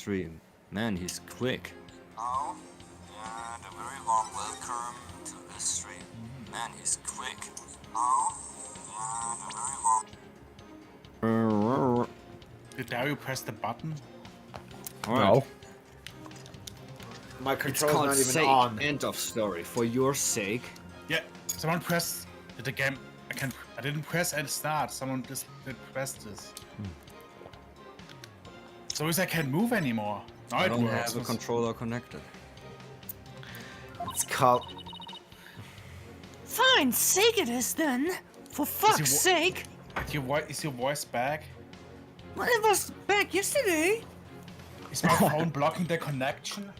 stream. Man, he's quick. Oh, and a very warm welcome to the stream. Man, he's quick. Oh, and a very warm... Did Dario press the button? Alright. No. My It's control's called not even sake. on. End of story. For your sake. Yeah, someone pressed the game. I didn't press and start. Someone just did press this. So I can't move anymore. Now I it don't works. have a controller connected. It's called... Fine, sake it is then. For fuck's sake. Is your voice back? Well, it was back yesterday. Is my phone blocking the connection?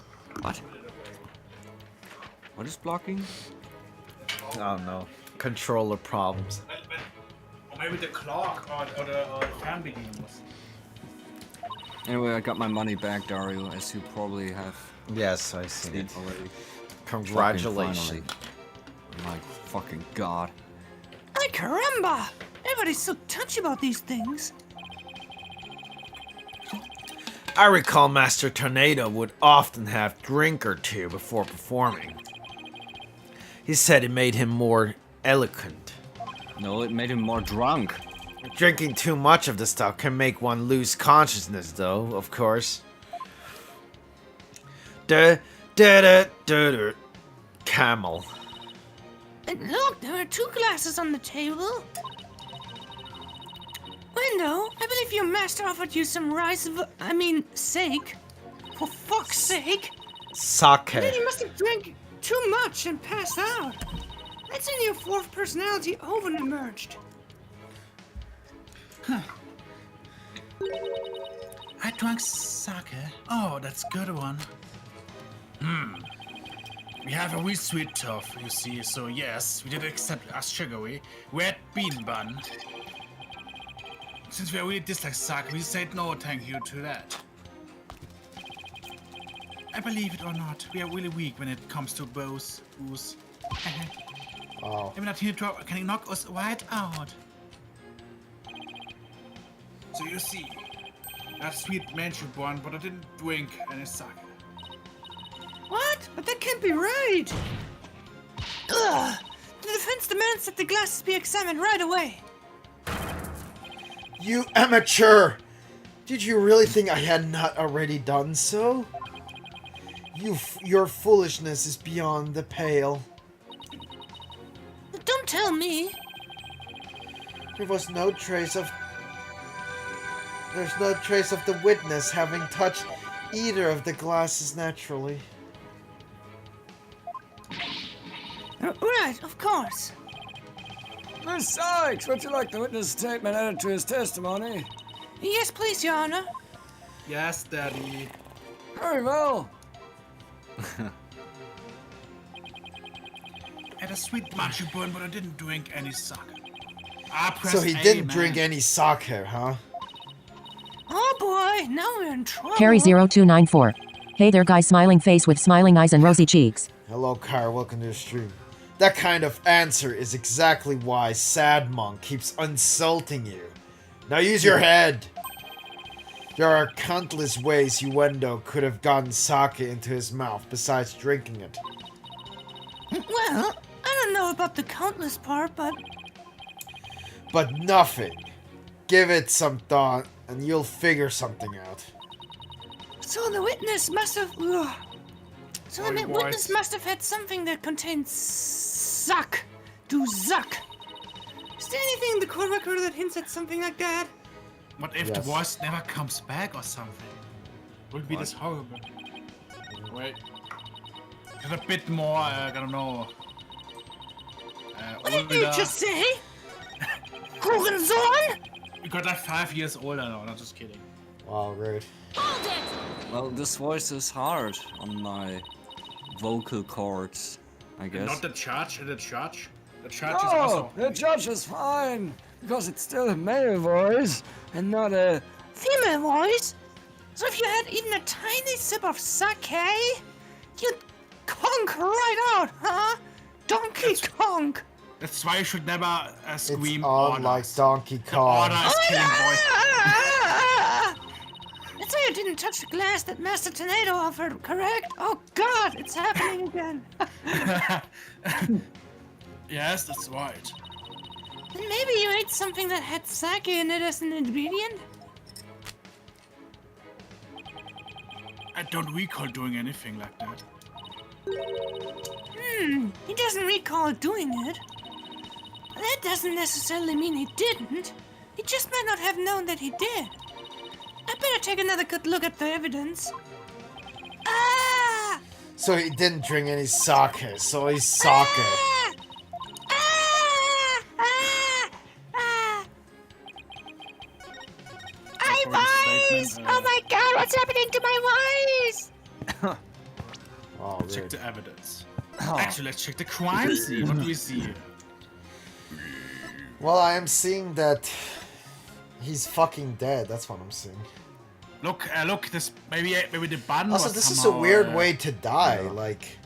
What? What is blocking? Oh no. Controller problems. Or maybe the clock or the fan begins. Anyway, I got my money back, Dario, as you probably have Yes, I see seen it. already. Congratulations. Fucking my fucking god. Ay caramba! Everybody's so touchy about these things. I recall Master Tornado would often have a drink or two before performing. He said it made him more eloquent. No, it made him more drunk. Drinking too much of the stuff can make one lose consciousness, though, of course. Camel. And look, there are 2 glasses on the table. Window, I believe your master offered you some sake. For fuck's sake. Sake. Then he must have drank too much and passed out. That's when your 4th personality over-emerged. I drank sake. Oh, that's a good one. We have a wee sweet tough, you see, so yes, we did accept a sugary red bean bun. Since we really dislike sake, we said no thank you to that. I believe it or not, we are really weak when it comes to booze. Oh. I'm not here to can you knock us right out. So you see, that sweet mansion one, but I didn't drink any sake. What? But that can't be right! Ugh! The defense demands that the glasses be examined right away. You amateur! Did you really think I had not already done so? Your foolishness is beyond the pale. Don't tell me. There's no trace of the witness having touched either of the glasses naturally. Right, of course. Miss Sykes, would you like the witness statement added to his testimony? Yes, please, Your Honor. Yes, Daddy. Very well. I had a sweet matcha bun, but I didn't drink any sake. So he didn't drink any sake, huh? Oh boy, now we're in trouble. Carry0294. Hey there, guys, smiling face with smiling eyes and rosy cheeks. Hello, Kyle. Welcome to the stream. That kind of answer is exactly why Sad Monk keeps insulting you. Now use your head. There are countless ways Uendo could have gotten sake into his mouth besides drinking it. Well, I don't know about the countless part, but... But nothing. Give it some thought, and you'll figure something out. So the witness must have... Ugh. So Oh, the you witness boys. must have had something that contains suck. Do zuck. Is there anything in the court record that hints at something like that? What if Yes. the voice never comes back or something? Would be this horrible. Wait. Get a bit more, I don't know. What did you older. just say? Hurensohn? You got like 5 years older now, not just kidding. Wow, rude. Well, this voice is hard on my vocal cords, I guess. Not the judge, the judge. The judge is No, also... the judge is fine, because it's still a male voice, and not a... Female voice? So if you had even a tiny sip of sake, you'd conk right out, huh? Donkey Kong! That's why you should never scream It's all orders. like Donkey The Kong. order is killing voice. That's why you didn't touch the glass that Master Tornado offered, correct? Oh god, it's happening again. Yes, that's right. Then maybe you ate something that had sake in it as an ingredient? I don't recall doing anything like that. He doesn't recall doing it. That doesn't necessarily mean he didn't. He just might not have known that he did. I better take another good look at the evidence. Ah! So he didn't drink any sake, so he's sake. Ah! Ah! Ah! Ah! Eyeballs! Oh my god, what's happening to my voice? Oh, Check weird. the evidence. Actually, let's check the crime scene. What do we see? Well, I am seeing that he's fucking dead. That's what I'm seeing. Look, look. This maybe the bun. Also, was this is a somehow, weird way to die. Like,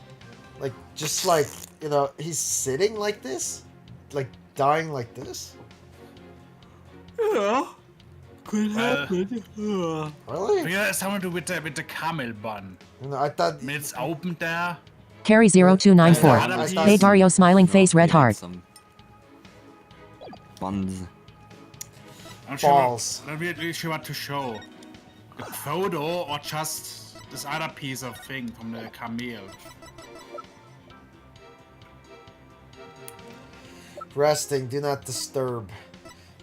just like, you know, he's sitting like this, like dying like this. Yeah. Could happen. Really? Yeah, something to do with the camel bun. You know, I thought. I mean, it's open there. Carry0294. I thought- Hey Dario smiling face red Yeah, heart. Some buns. I'm Balls. Sure, I'm not really sure what to show. The photo or just this other piece of thing from the camel. Resting, do not disturb.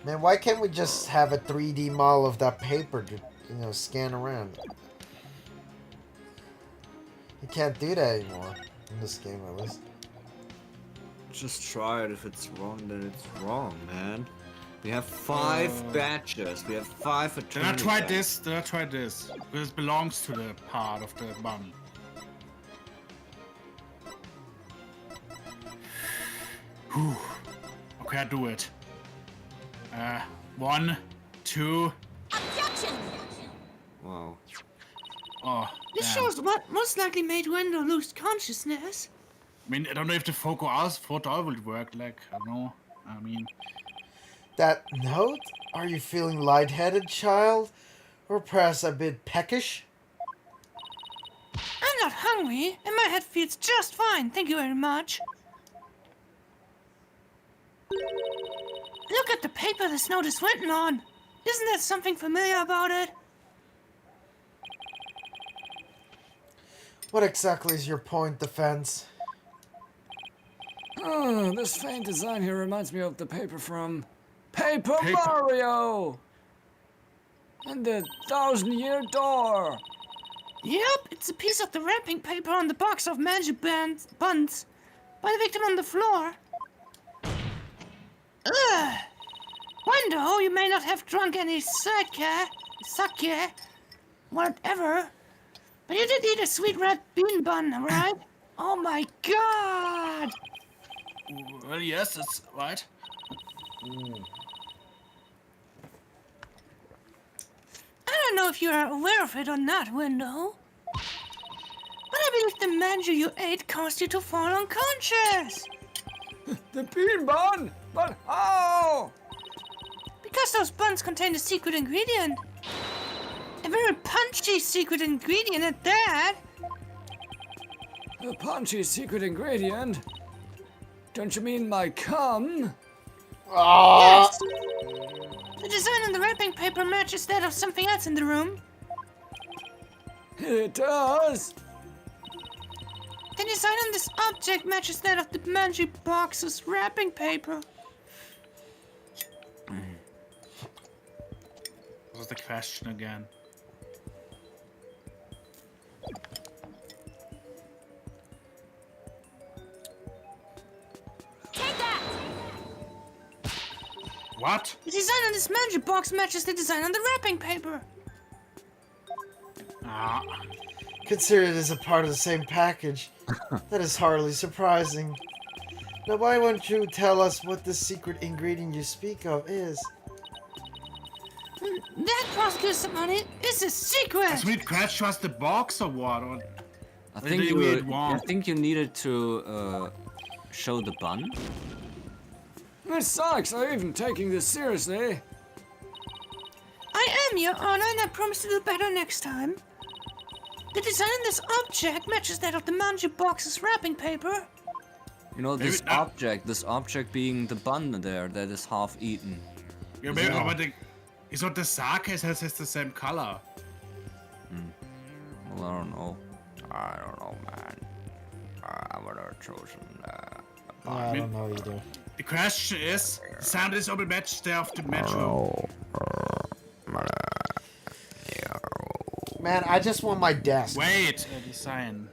Man, why can't we just have a 3D model of that paper to, you know, scan around? You can't do that anymore. In this game, at least. Just try it. If it's wrong, then it's wrong, man. We have 5 batches. We have 5 Then I eternity try batches. this. Then I try this. Because it belongs to the part of the bun. Whew. Okay, I do it. 1, 2. Wow. Oh, This damn. shows what most likely made Wendell lose consciousness. I mean, I don't know if the photo will work. Like, I don't know. I mean, That note? Are you feeling lightheaded, child? Or perhaps a bit peckish? I'm not hungry, and my head feels just fine, thank you very much. Look at the paper this note is written on. Isn't there something familiar about it? What exactly is your point, Defense? Oh, this faint design here reminds me of the paper from Paper Paper. Mario! And the 1,000-year door! Yep, it's a piece of the wrapping paper on the box of magic buns by the victim on the floor. Ugh! Wendo, you may not have drunk any sake, whatever, but you did eat a sweet red bean bun, right? Oh my god! well, yes, that's right. I don't know if you are aware of it or not, Wendo, but I believe the manju you ate caused you to fall unconscious. The bean bun! But how? Because those buns contain a secret ingredient. A very punchy secret ingredient at that. A punchy secret ingredient? Don't you mean my cum? Ah! Yes. The design on the wrapping paper matches that of something else in the room. It does! The design on this object matches that of the manju box's wrapping paper. What was the question again? What? The design on this manju box matches the design on the wrapping paper. Ah, Consider it as a part of the same package. That is hardly surprising. Now, why won't you tell us what the secret ingredient you speak of is? That prosecutor's money is a secret. has we crashed just the box or what? Or I They think made you, it wrong. I think you needed to show the bun. This sucks. I'm even taking this seriously. I am fine, Your Honor, and I promise to do better next time. The design of this object matches that of the manju box's wrapping paper. You know, Maybe not. this object being the bun there that is half eaten. Yeah, maybe, but it's not the sake, it has the same color. Well, I don't know. I don't know, man. I would have chosen I don't know either. The question is, sound is over match there of the metro. Man, I just want my desk. Wait, design.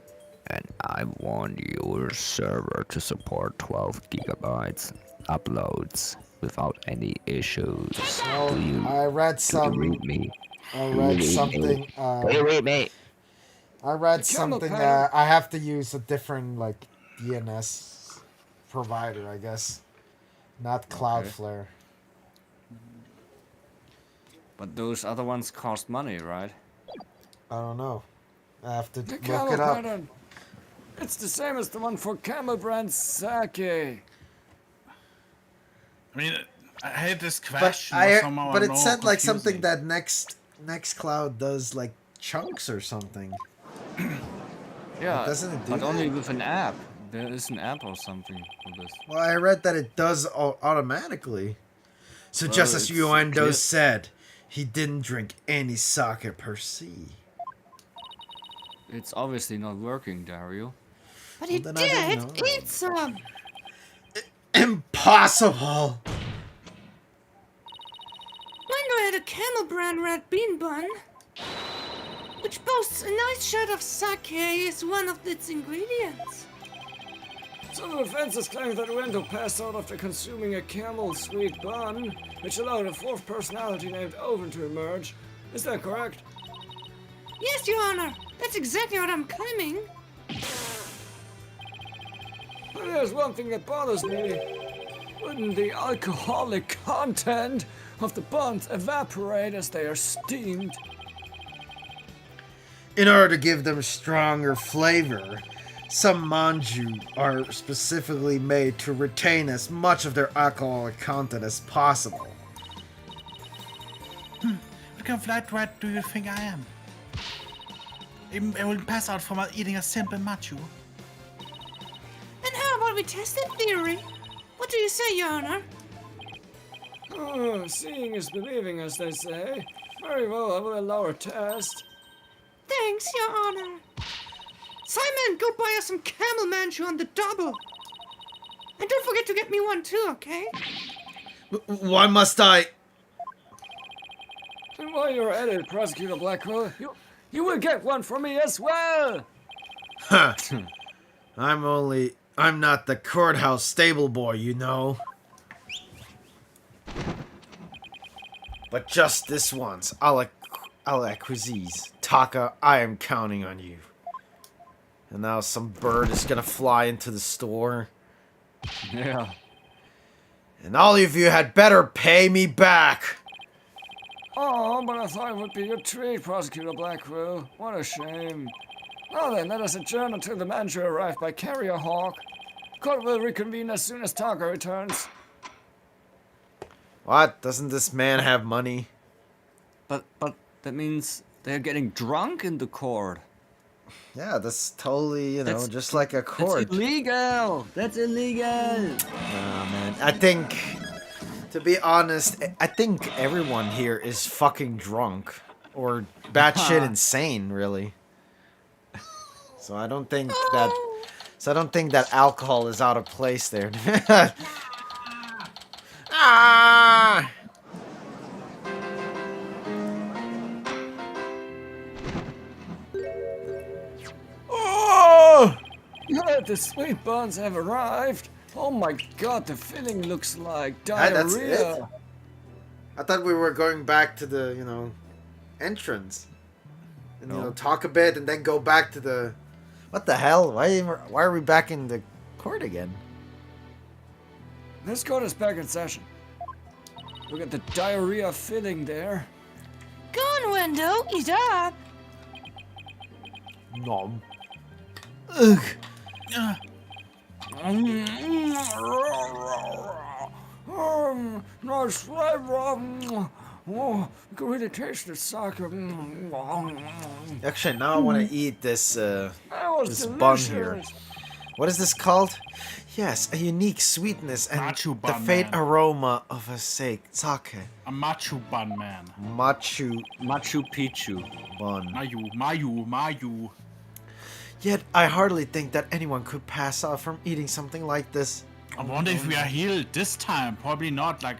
And I want your server to support 12 gigabytes uploads without any issues. No, I read Do you read me? I read something. Do you read me? I read camel something. paddle. I have to use a different like DNS provider, I guess, not Cloudflare. But those other ones cost money, right? I don't know. I have to The look camel it up. pattern. It's the same as the one for Camel Brand sake. I mean, I had this But question. or somehow but I it know said like something confusing. that Nextcloud does like chunks or something. Yeah, Doesn't it do but that? only with an app. There is an app or something for this. Well, I read that it does automatically. So Well, just as it's Yuendo clear- said, he didn't drink any sake per se. It's obviously not working, Dario. But he Well, then I don't did know. eat some. Impossible! Wendo had a Camel Brand red bean bun, which boasts a nice shot of sake as one of its ingredients. Some offenses claim that Wendell passed out after consuming a camel sweet bun, which allowed a fourth personality named Owen to emerge. Is that correct? Yes, Your Honor, that's exactly what I'm claiming. But there's one thing that bothers me. Wouldn't the alcoholic content of the buns evaporate as they are steamed? In order to give them stronger flavor, some manju are specifically made to retain as much of their alcoholic content as possible. What kind of light rat do you think I am? I will pass out from eating a simple machu. And how about we test that theory? What do you say, Your Honor? Oh, seeing is believing, as they say. Very well, I will allow a test. Thanks, Your Honor. Simon, go buy us some camel manchu on the double. And don't forget to get me one too, okay? Why must I? And while you're at it, Prosecutor Blackwell, you will get one for me as well! Huh. I'm not the courthouse stable boy, you know. But just this once, I'll acquisize. Taka, I am counting on you. And now some bird is gonna fly into the store. Yeah. And all of you had better pay me back. Oh, but I thought it would be your treat, Prosecutor Blackwell. What a shame. Now then, let us adjourn until the manager arrived by Carrier Hawk. Court will reconvene as soon as Taka returns. What? Doesn't this man have money? But that means they're getting drunk in the court. Yeah, that's totally, That's- just like a court. That's illegal! That's illegal! Nah, man. I think, to be honest, I think everyone here is fucking drunk. Or batshit insane, really. So I don't think that alcohol is out of place there. Ah! Oh! Yeah, the sweet buns have arrived. Oh my god, the filling looks like Ah, that's diarrhea. it? I thought we were going back to the, entrance. And, No. talk a bit and then go back to the... What the hell? Why are we back in the court again? This court is back in session. Look at the diarrhea filling there. Go on, Wendo, eat up. Nom. Ugh. Nice flavor. Oh, you can really taste the sake. Actually, now I want to eat this That was this bun here. delicious. What is this called? Yes, a unique sweetness and Machu the bun, faint man. aroma of a sake. A machu bun man. Machu Machu Picchu. bun. Mayu. Yet, I hardly think that anyone could pass out from eating something like this. I wonder if we are healed this time. Probably not. Like,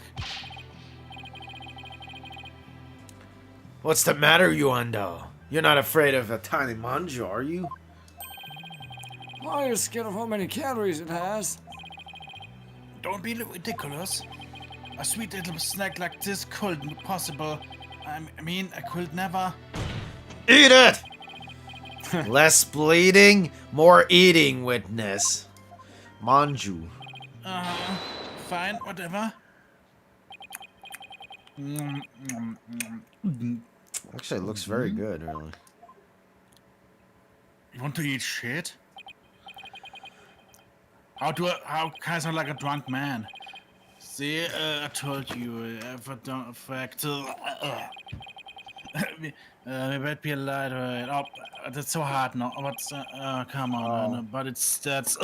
What's the matter, Yuando? You're not afraid of a tiny manju, are you? Why are you scared of how many calories it has? don't be ridiculous. A sweet little snack like this couldn't be possible. I mean, I could never. Eat it! Less bleeding, more eating, witness. Manju. Fine, whatever. Actually, it looks very good, really. You want to eat shit? How can I sound like a drunk man? See, I told you, if I don't affect, we might be a lighter. Oh, that's so hard now. What's, come on, man. But that's,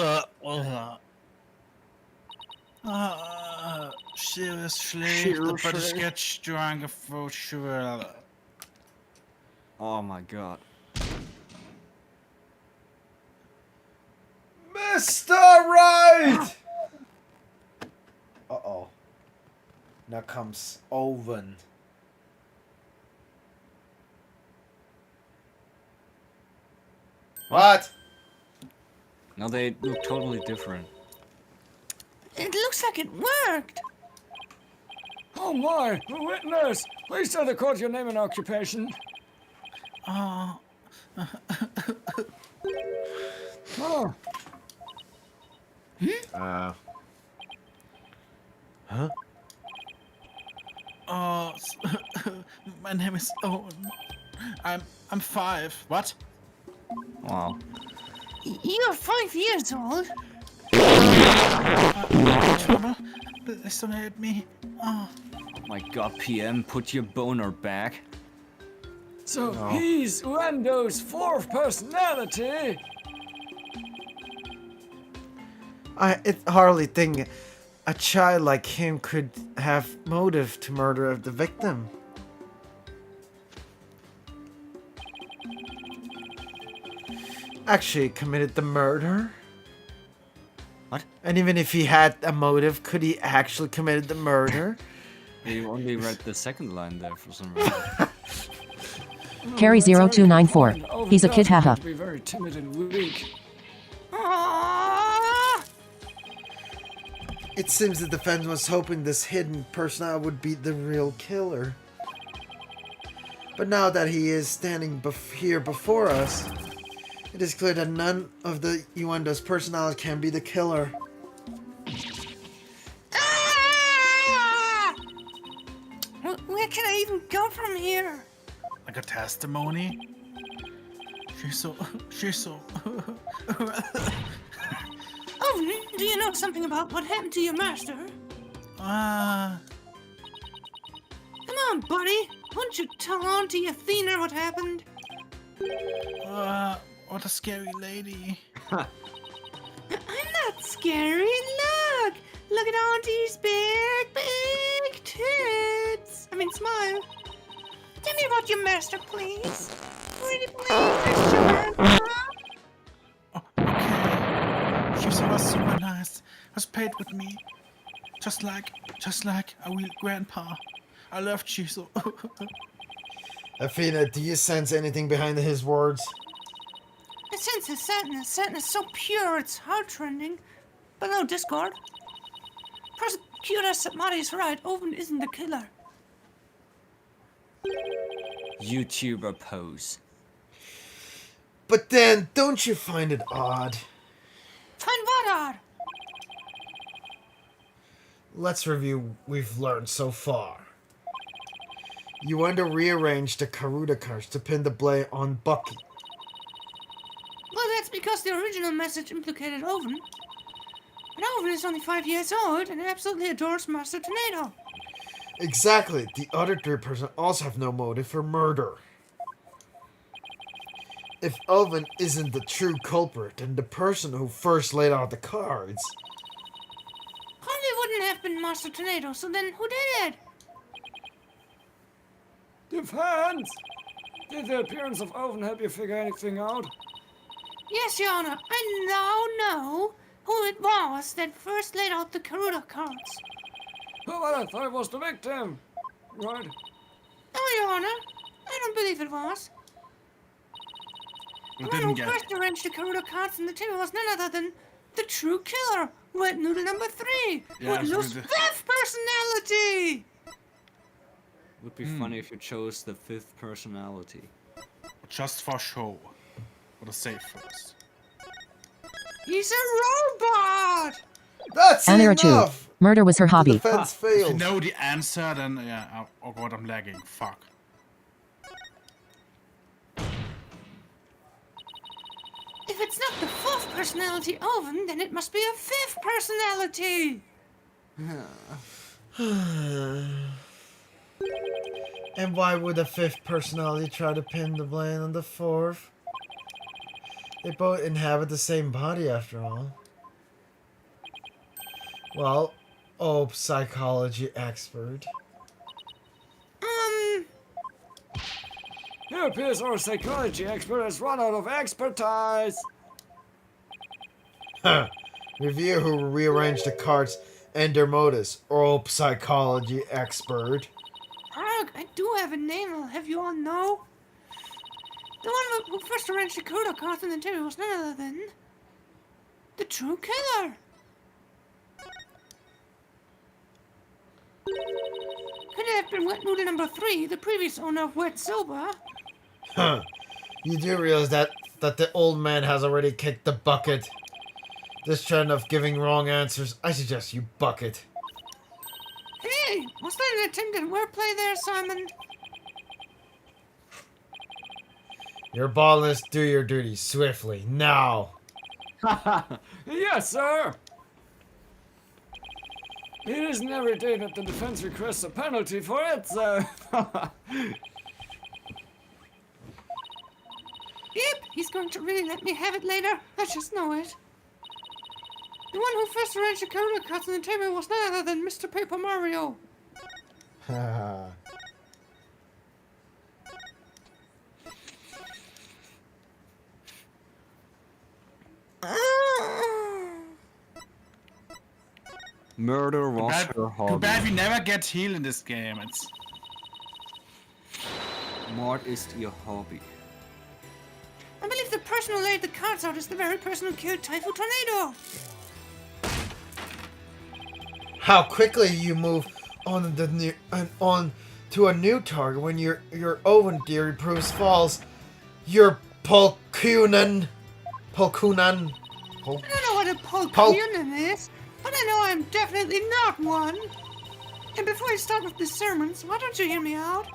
seriously, but it's get stronger for sure. Oh my god. Mr. Right! Uh-oh. Now comes Owen. What? Now they look totally different. It looks like it worked. Oh my, a witness! Please tell the court your name and occupation. Oh, Oh, Huh? oh, my name is Owen. I'm 5. What? wow. You're 5 years old. Trouble? Please don't hit me. Oh. My god, PM, put your boner back. So he's Uendo's fourth personality. I hardly think a child like him could have motive to murder the victim. Actually committed the murder? What? And even if he had a motive, could he actually committed the murder? You only read the second line there for some reason. Carry That's very 0294. important. He's a kid, Overcast haha. to be very timid and weak. Ah! It seems the defense was hoping this hidden personnel would be the real killer. But now that he is standing here before us, it is clear that none of the Uendo's personnel can be the killer. Ah! Where can I even go from here? Like a testimony? She's so. Oh, do you know something about what happened to your master? Ah. Come on, buddy. Why don't you tell Auntie Athena what happened? What a scary lady. I'm not scary. Look! Look at Auntie's big tits. I mean, smile. Tell me about your master, please. Pretty please, sure. Okay. She was super nice. Was paid with me. Just like a real grandpa. I loved you so. Athena, do you sense anything behind his words? I sense his sadness. Sadness so pure it's heart-rending. But no discord. Prosecutor Satmari's right. Owen isn't the killer. YouTuber pose. But then, don't you find it odd? Find what odd? Let's review what we've learned so far. Uendo rearranged the Karuda cards to pin the blame on Bucky. Well, that's because the original message implicated Owen. But Owen is only 5 years old and absolutely adores Master Tornado. Exactly. The other three person also have no motive for murder. If Owen isn't the true culprit, then the person who first laid out the cards. Probably wouldn't have been Master Tornado, so then who did it? Defense! Did the appearance of Owen help you figure anything out? Yes, Your Honor, I now know who it was that first laid out the Karuda cards. Oh, well, I thought it was the victim. Right? No, Your Honor, I don't believe it was. We The one didn't who get first arranged the Karuda cards on the table was none other than the true killer, Wet Noodle number 3, who Yeah, had so lost the- fifth personality! Would be funny if you chose the fifth personality. just for show. For the safe first. He's a robot! That's Anira 2. enough! Murder was her The hobby. defense If you failed. know the answer, then yeah. Oh god, I'm lagging. Fuck. If it's not the fourth personality Oven, then it must be a fifth personality! And why would a fifth personality try to pin the blame on the fourth? They both inhabit the same body after all. Well, oh, psychology expert. It appears our psychology expert has run out of expertise. Huh. Review who rearranged the cards and their motives. Oh, psychology expert. Arg, I do have a name I'll have you all know. The one who first arranged the Karuda cards on the table was none other than the true killer. Could it have been Wet Noodle number 3, the previous owner of Wet Soba? Huh. You do realize that the old man has already kicked the bucket. This trend of giving wrong answers, I suggest you bucket. Hey, was that an attempt at wordplay there, Simon? Your baldness, do your duty swiftly, now. Yes, sir. It isn't every day that the defense requests a penalty for it, sir. Yep, he's going to really let me have it later. I just know it. The one who first arranged the Karuda cards on the table was none other than Mr. Paper Mario. Murder was Bad, her too hobby. bad we never get healed in this game. It's What is your hobby? I believe the person who laid the cards out is the very person who killed Typhoon Tornado. How quickly you move on the new on to a new target when your oven theory proves false. Your Pulkunan. I don't know what a Pulkunan is, but I know I'm definitely not one. And before I start with the sermons, why don't you hear me out?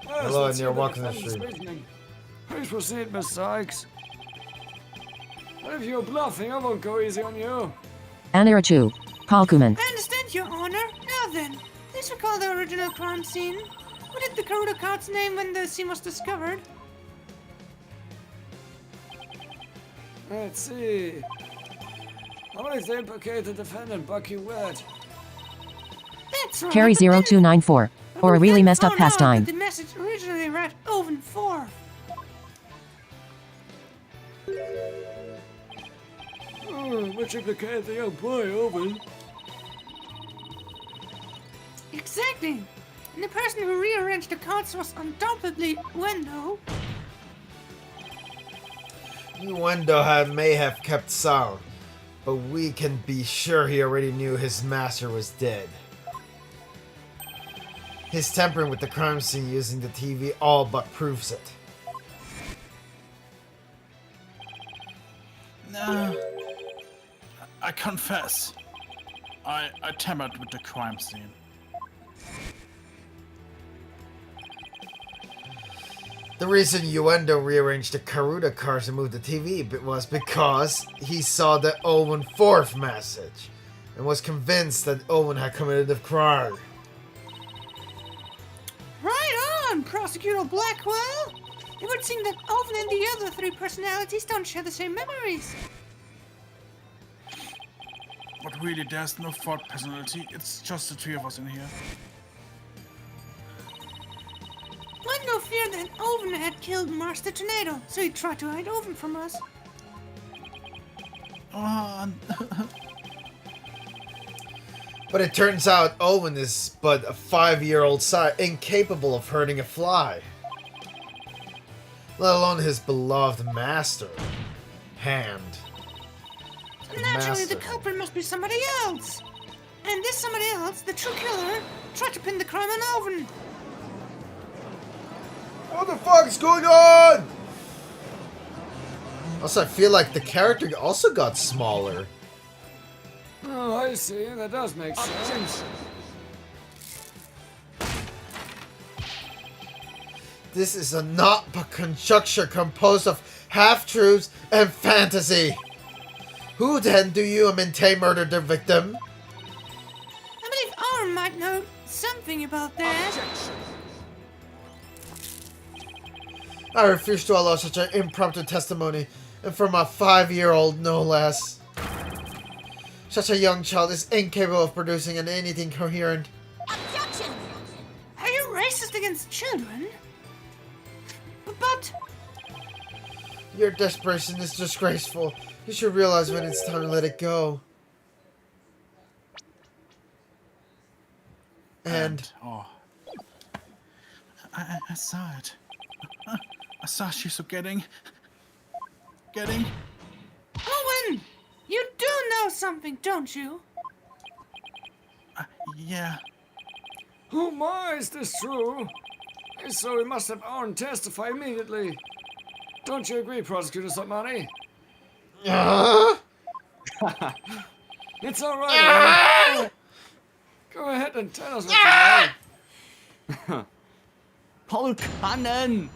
Yes, Hello, let's and you're hear walking the defendant's street. reasoning. Please proceed, Miss Sykes. And if you're bluffing, I won't go easy on you. Anira 2. Palkuman. I understand, Your Honor. Now then, please recall the original crime scene. What did the Karuda cards name when the scene was discovered? Let's see. I believe they implicate the defendant, Bucky Wet. That's right. Carry but then 0294. I Or a would really then messed up found out pastime. that the message originally read Oven 4. Oh, which implicated the young boy, Owen. Exactly. And the person who rearranged the cards was undoubtedly Wendo. Wendo may have kept silent, but we can be sure he already knew his master was dead. His tampering with the crime scene using the TV all but proves it. nah. I confess, I tampered with the crime scene. The reason Uendo rearranged the Karuda cards and moved the TV was because he saw the Owen 4th message and was convinced that Owen had committed the crime. Prosecutor Blackwell. It would seem that Owen and the other three personalities don't share the same memories. But really, there's no fourth personality. It's just the three of us in here. I'd no fear that Owen had killed Master Tornado, so he tried to hide Owen from us. But it turns out Owen is but a 5-year-old incapable of hurting a fly. Let alone his beloved master. Hand. Naturally, the Master. culprit must be somebody else. And this somebody else, the true killer, tried to pin the crime on Owen. What the fuck is going on? Also, I feel like the character also got smaller. Oh, I see. That does make sense. This is a not but conjecture composed of half-truths and fantasy. Who then do you maintain murdered the victim? I believe Owen might know something about that. I refuse to allow such an impromptu testimony, and from a 5-year-old no less. Such a young child is incapable of producing anything coherent. Objection! Are you racist against children? But Your desperation is disgraceful. You should realize when it's time to let it go. And oh, I saw it. I saw she's getting. Owen, you do know something, don't you? Yeah. Oh my, is this true? If so, we must have Owen testify immediately. Don't you agree, Prosecutor Sotmani? It's alright, Owen. Go ahead and tell us what you know. Paul Cannon!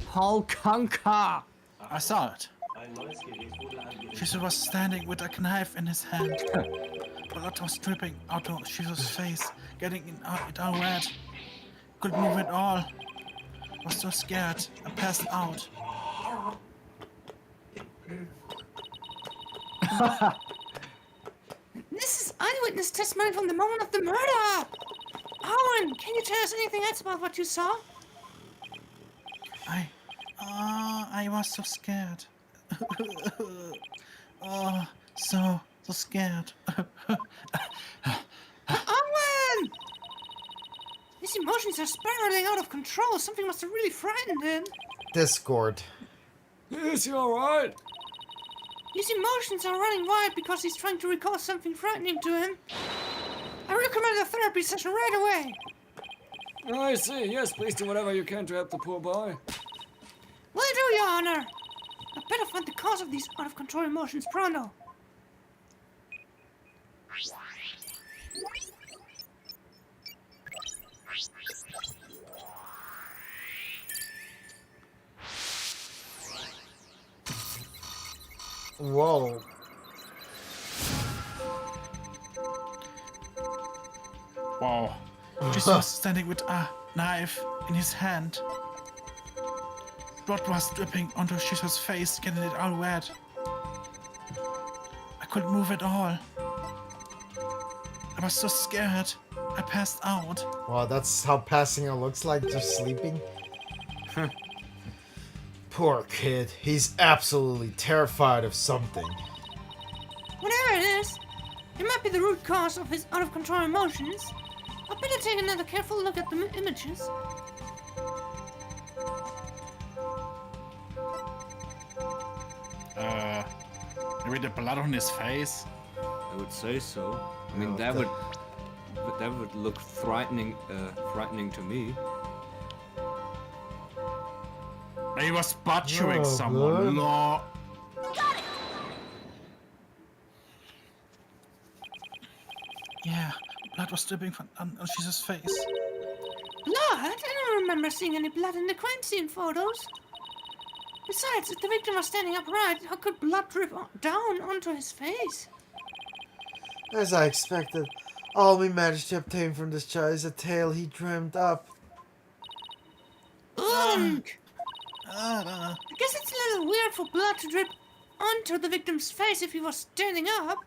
Paul Kanka! I saw it. Jesus was standing with a knife in his hand. Blood was dripping out of Jesus' face, getting it all red. Couldn't move at all. Was so scared. I passed out. This is eyewitness testimony from the moment of the murder. Owen, can you tell us anything else about what you saw? I was so scared. Oh, so scared. Owen! His emotions are spiraling out of control. Something must have really frightened him. Discord. Is he alright? His emotions are running wild because he's trying to recall something frightening to him. I recommend a therapy session right away. I see. Yes, please do whatever you can to help the poor boy. Will do, Your Honor. I better find the cause of these out-of-control emotions pronto. Whoa. Wow. Jesus was standing with a knife in his hand. Blood was dripping onto Jesus' face, getting it all red. I couldn't move at all. I was so scared. I passed out. Wow, that's how passing out looks like, just sleeping. Poor kid. He's absolutely terrified of something. Whatever it is, it might be the root cause of his out-of-control emotions. I better take another careful look at the images. Maybe the blood on his face. I would say so. I mean, Oh, that the- would look frightening to me. He was butt chewing Oh, someone. blood. No. Yeah, blood was dripping on Jesus' face. Blood? I don't remember seeing any blood in the crime scene photos. Besides, if the victim was standing upright, how could blood drip down onto his face? As I expected, all we managed to obtain from this child is a tale he dreamed up. Unk! Uh, I guess it's a little weird for blood to drip onto the victim's face if he was standing up.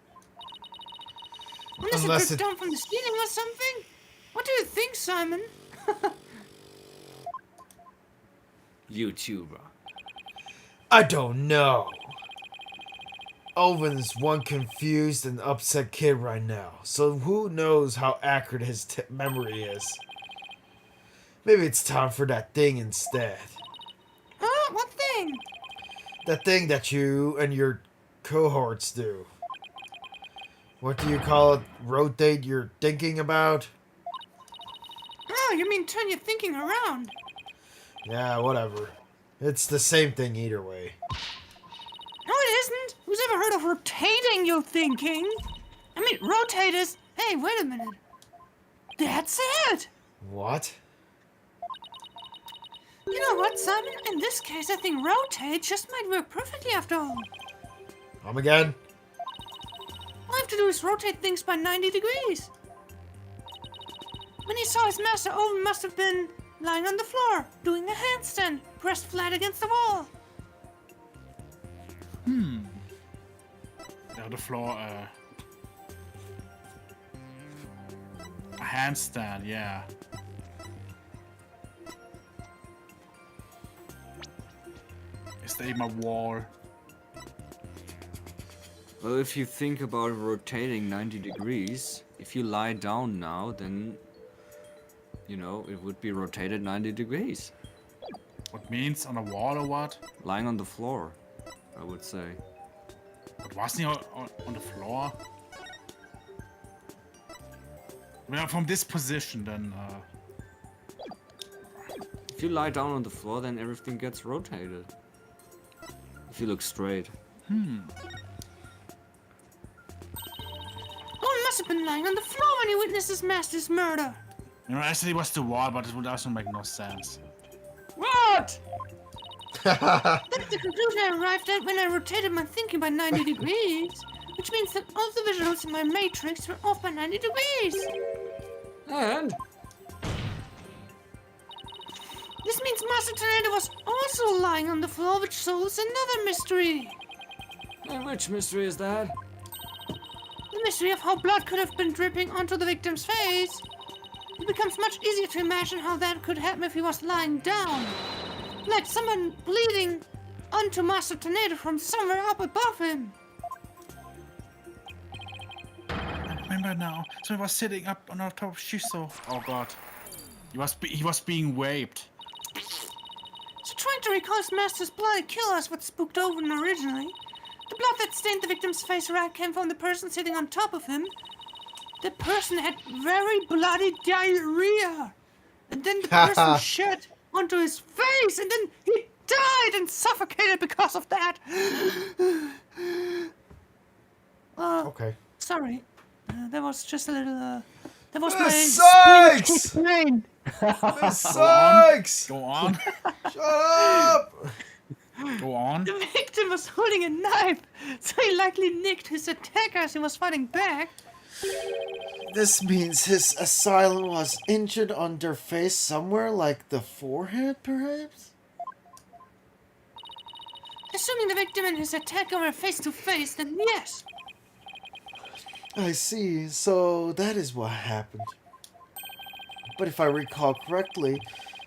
Unless Unless it dripped it- down from the ceiling or something? What do you think, Simon? YouTuber. I don't know. Owen's one confused and upset kid right now, so who knows how accurate his memory is. Maybe it's time for that thing instead. Huh? What thing? That thing that you and your cohorts do. What do you call it? Rotate your thinking about? Oh, you mean turn your thinking around? Yeah, whatever. It's the same thing either way. No, it isn't. Who's ever heard of rotating your thinking? I mean, rotate is... Hey, wait a minute. That's it! What? You know what, Simon? In this case, I think rotate just might work perfectly after all. Come again? All I have to do is rotate things by 90 degrees. When he saw his master, Owen must have been lying on the floor, doing a handstand, pressed flat against the wall. Yeah, the floor, a handstand, yeah. Is there even a wall? Well, if you think about rotating 90 degrees, if you lie down now, then, you know, it would be rotated 90 degrees. What means on a wall or what? Lying on the floor, I would say. But wasn't he on the floor? Well, from this position, then. If you lie down on the floor, then everything gets rotated. If you look straight. Owen must have been lying on the floor when he witnessed his master's murder. You know, I said it was the wall, but it would also make no sense. What? That's the conclusion I arrived at when I rotated my thinking by 90 degrees. Which means that all the visuals in my matrix were off by 90 degrees. And This means Master Tornado was also lying on the floor, which solves another mystery. which mystery is that? The mystery of how blood could have been dripping onto the victim's face. It becomes much easier to imagine how that could happen if he was lying down. Like someone bleeding onto Master Tornado from somewhere up above him. I remember now. So he was sitting up on top of Shiso. Oh god. He was being raped. So trying to recall his master's bloody kill us what spooked Owen originally. The blood that stained the victim's face red came from the person sitting on top of him. The person had very bloody diarrhea. And then the person shit onto his face, and then he died and suffocated because of that. Okay. Sorry. That was just a little, that was my This sucks! brain. This sucks! Go on. Shut up! Go on. The victim was holding a knife, so he likely nicked his attacker as he was fighting back. This means his assailant was injured on their face somewhere, like the forehead, perhaps? Assuming the victim and his attacker were face to face, then yes. I see, so that is what happened. But if I recall correctly,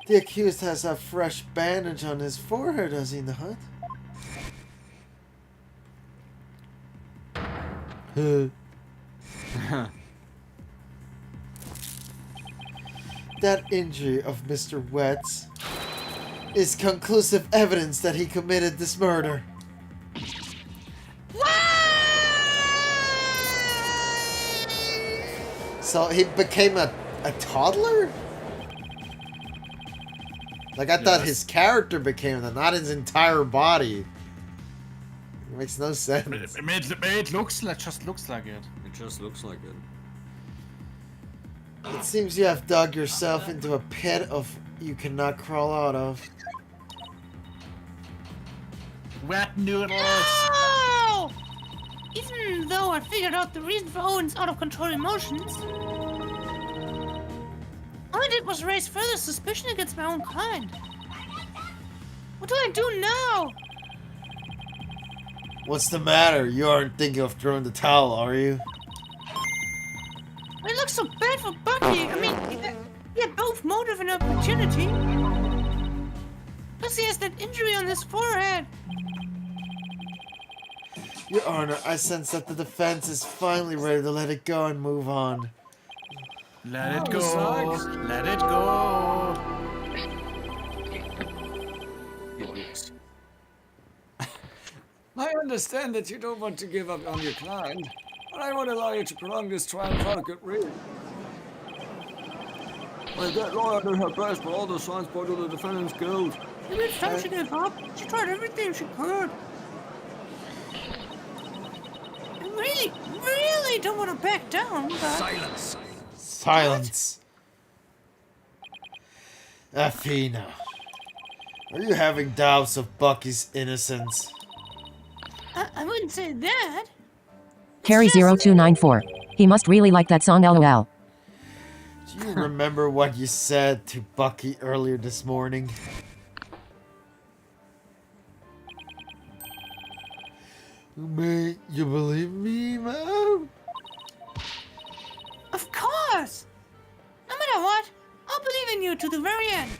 the accused has a fresh bandage on his forehead, does he not? That injury of Mr. Wetz is conclusive evidence that he committed this murder. So he became a toddler? Like, I thought his character became that, not his entire body. It makes no sense. It looks like, just looks like it. It just looks like it. It seems you have dug yourself into a pit of you cannot crawl out of. Wet noodles! No! Even though I figured out the reason for Owen's out-of-control emotions, all I did was raise further suspicion against my own kind. What do I do now? What's the matter? You aren't thinking of throwing the towel, are you? It looks so bad for Bucky. I mean, he had both motive and opportunity. Plus, he has that injury on his forehead. Your Honor, I sense that the defense is finally ready to let it go and move on. Let it Oh, go. sucks. Let it go. I understand that you don't want to give up on your client, but I won't allow you to prolong this trial for a good reason. Well, that lawyer did her best, but all the signs point to the defendant's guilt. Maybe it's time she gave up. She tried everything she could. I really don't want to back down, but... Silence. Silence. Athena, are you having doubts of Bucky's innocence? I wouldn't say that. Carrie 0294. He must really like that song LOL. Do you remember what you said to Bucky earlier this morning? May you believe me, Mom? Of course! No matter what, I'll believe in you to the very end.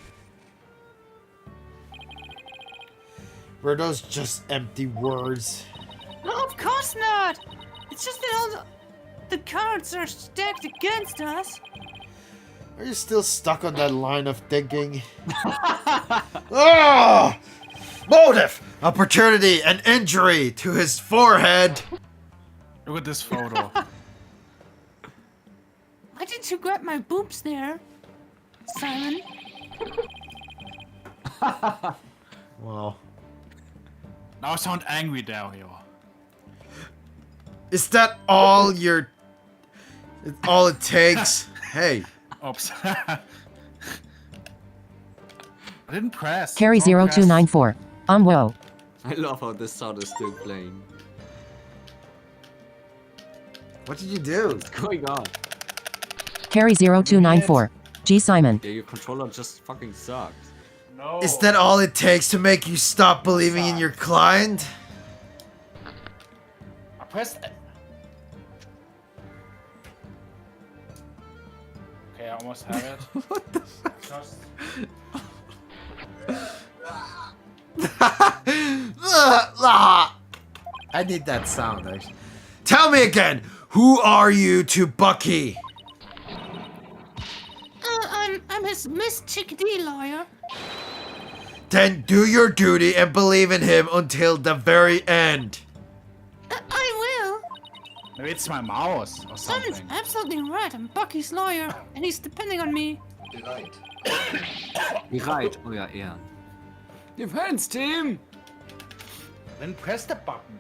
Were those just empty words? No, of course not! It's just that all the cards are stacked against us. Are you still stuck on that line of thinking? Ah! Motive, opportunity, and injury to his forehead. Look at this photo. Why did you grab my boobs there, Simon? Well, Now I sound angry, Dario. is that all you're... all it takes? Hey. Oops. I didn't press. Carrie Don't press. 0294. Whoa. I love how this sound is still playing. What did you do? What's going on? Carrie 0294. G Simon. Yeah, your controller just fucking sucks. No. Is that all it takes to make you stop believing in your client? I pressed. Okay, I almost have it. What the fuck? Just... I need that sound, actually. Tell me again, who are you to Bucky? I'm his Miss Chickadee lawyer. Then do your duty and believe in him until the very end. I will. Maybe it's my mouse or Simon's something. absolutely right. I'm Bucky's lawyer, and he's depending on me. Bereit, euer Ehren. Defense team! Then press the button.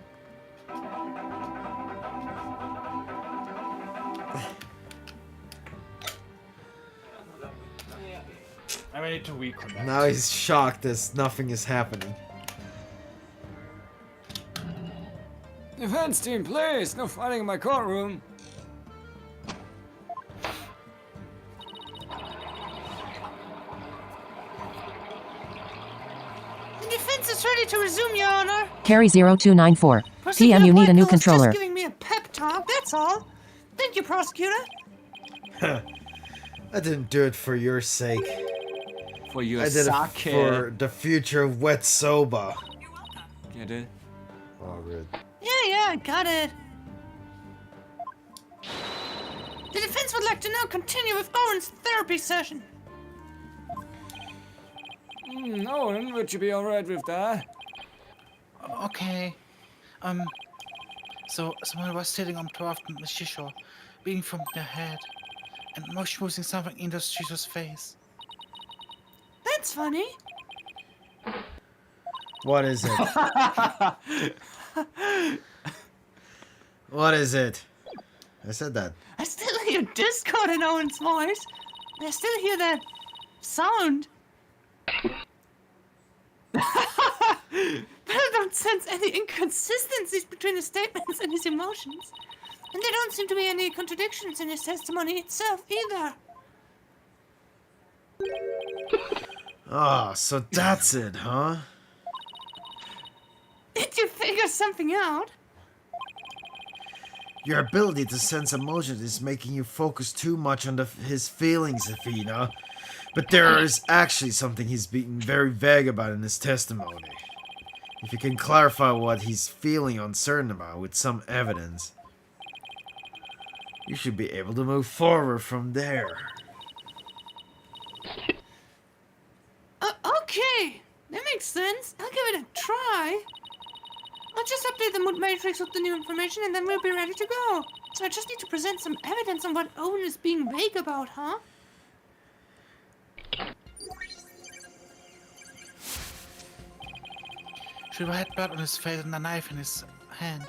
I need to reconnect. Now he's shocked as nothing is happening. Defense team, please! No fighting in my courtroom! The defense is ready to resume, Your Honor. Carrie 0294. Prosecutor TM, you need a new Blackwell's controller. Just giving me a pep talk, that's all. Thank you, prosecutor. I didn't do it for your sake. For your I did sake. it for the future of Wet Soba. Get it? Oh, good. Yeah, I got it. The defense would like to now continue with Owen's therapy session. Owen, would you be alright with that? Okay. So someone was sitting on top of the shisha, bleeding from their head, and motioning something into Shisha's face. That's funny. What is it? What is it? I said that. I still hear discord in Owen's voice. I still hear that sound. But I don't sense any inconsistencies between his statements and his emotions. And there don't seem to be any contradictions in his testimony itself either. Ah, so that's it, huh? figure something out. Your ability to sense emotions is making you focus too much on his feelings, Athena. But there is actually something he's being very vague about in his testimony. If you can clarify what he's feeling uncertain about with some evidence, you should be able to move forward from there. Okay, that makes sense. I'll give it a try. I'll just update the mood matrix with the new information and then we'll be ready to go. So I just need to present some evidence on what Owen is being vague about, huh? Shiva had blood on his face and a knife in his hand.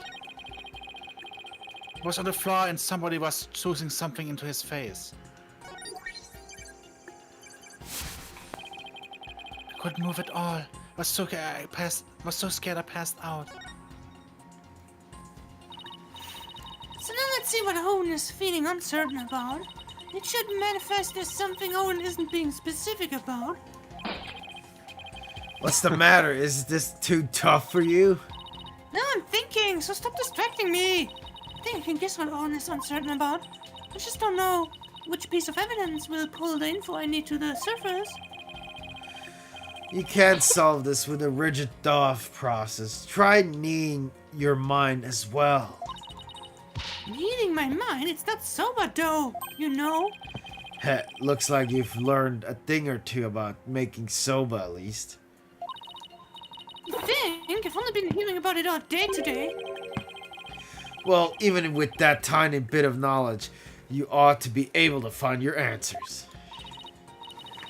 He was on the floor and somebody was choosing something into his face. I couldn't move at all. Was so scared I passed out. So now let's see what Owen is feeling uncertain about. It should manifest as something Owen isn't being specific about. What's the matter? Is this too tough for you? Now I'm thinking, so stop distracting me. I think I can guess what Owen is uncertain about. I just don't know which piece of evidence will pull the info I need to the surface. You can't solve this with a rigid thought process. Try kneeing your mind as well. Reading my mind, it's not sober though, you know? Heh, looks like you've learned a thing or two about making soba at least. You think? I've only been hearing about it all day today. Well, even with that tiny bit of knowledge, you ought to be able to find your answers.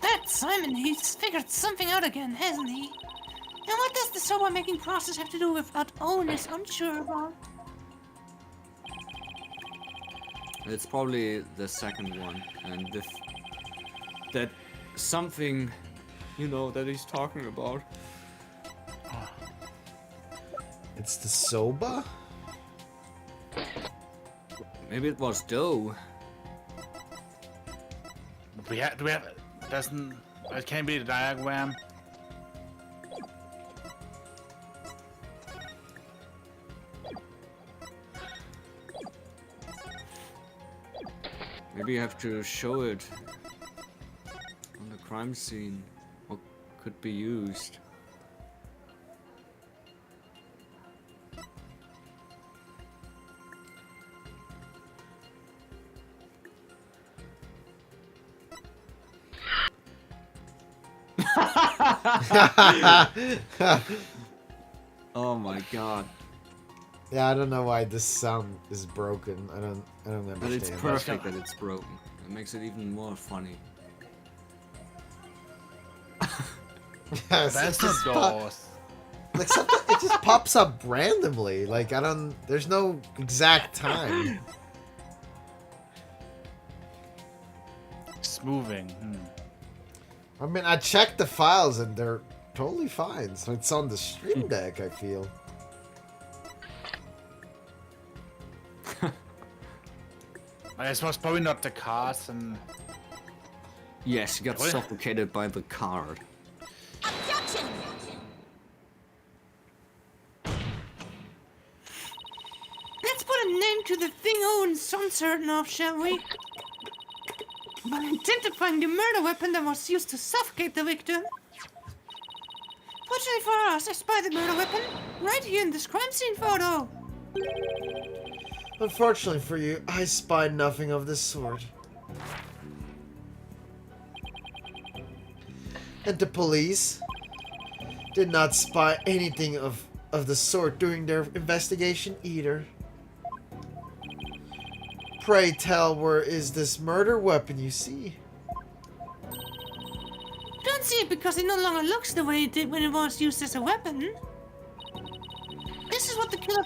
That Simon, he's figured something out again, hasn't he? And what does the sober making process have to do with what Owen is unsure about? It's probably the second one, and that something, you know, that he's talking about. It's the soba? Maybe it was dough. Do we have doesn't it can be the diagram. Maybe you have to show it on the crime scene. What could be used? Oh my god. Yeah, I don't know why this sound is broken. I don't understand. But it's perfect that it's broken. It makes it even more funny. Yes, That's it just not pop- doors. like something, it just pops up randomly. Like there's no exact time. It's moving. I mean, I checked the files and they're totally fine. So it's on the stream deck, I feel. I suppose probably not the cards and Yes, you got What? suffocated by the card. Let's put a name to the thing Owen's uncertain of, shall we? By identifying the murder weapon that was used to suffocate the victim. Fortunately for us, I spied the murder weapon right here in this crime scene photo. Unfortunately for you, I spied nothing of this sort. And the police did not spy anything of the sort during their investigation either. Pray tell, where is this murder weapon you see? Don't see it because it no longer looks the way it did when it was used as a weapon. This is what the killer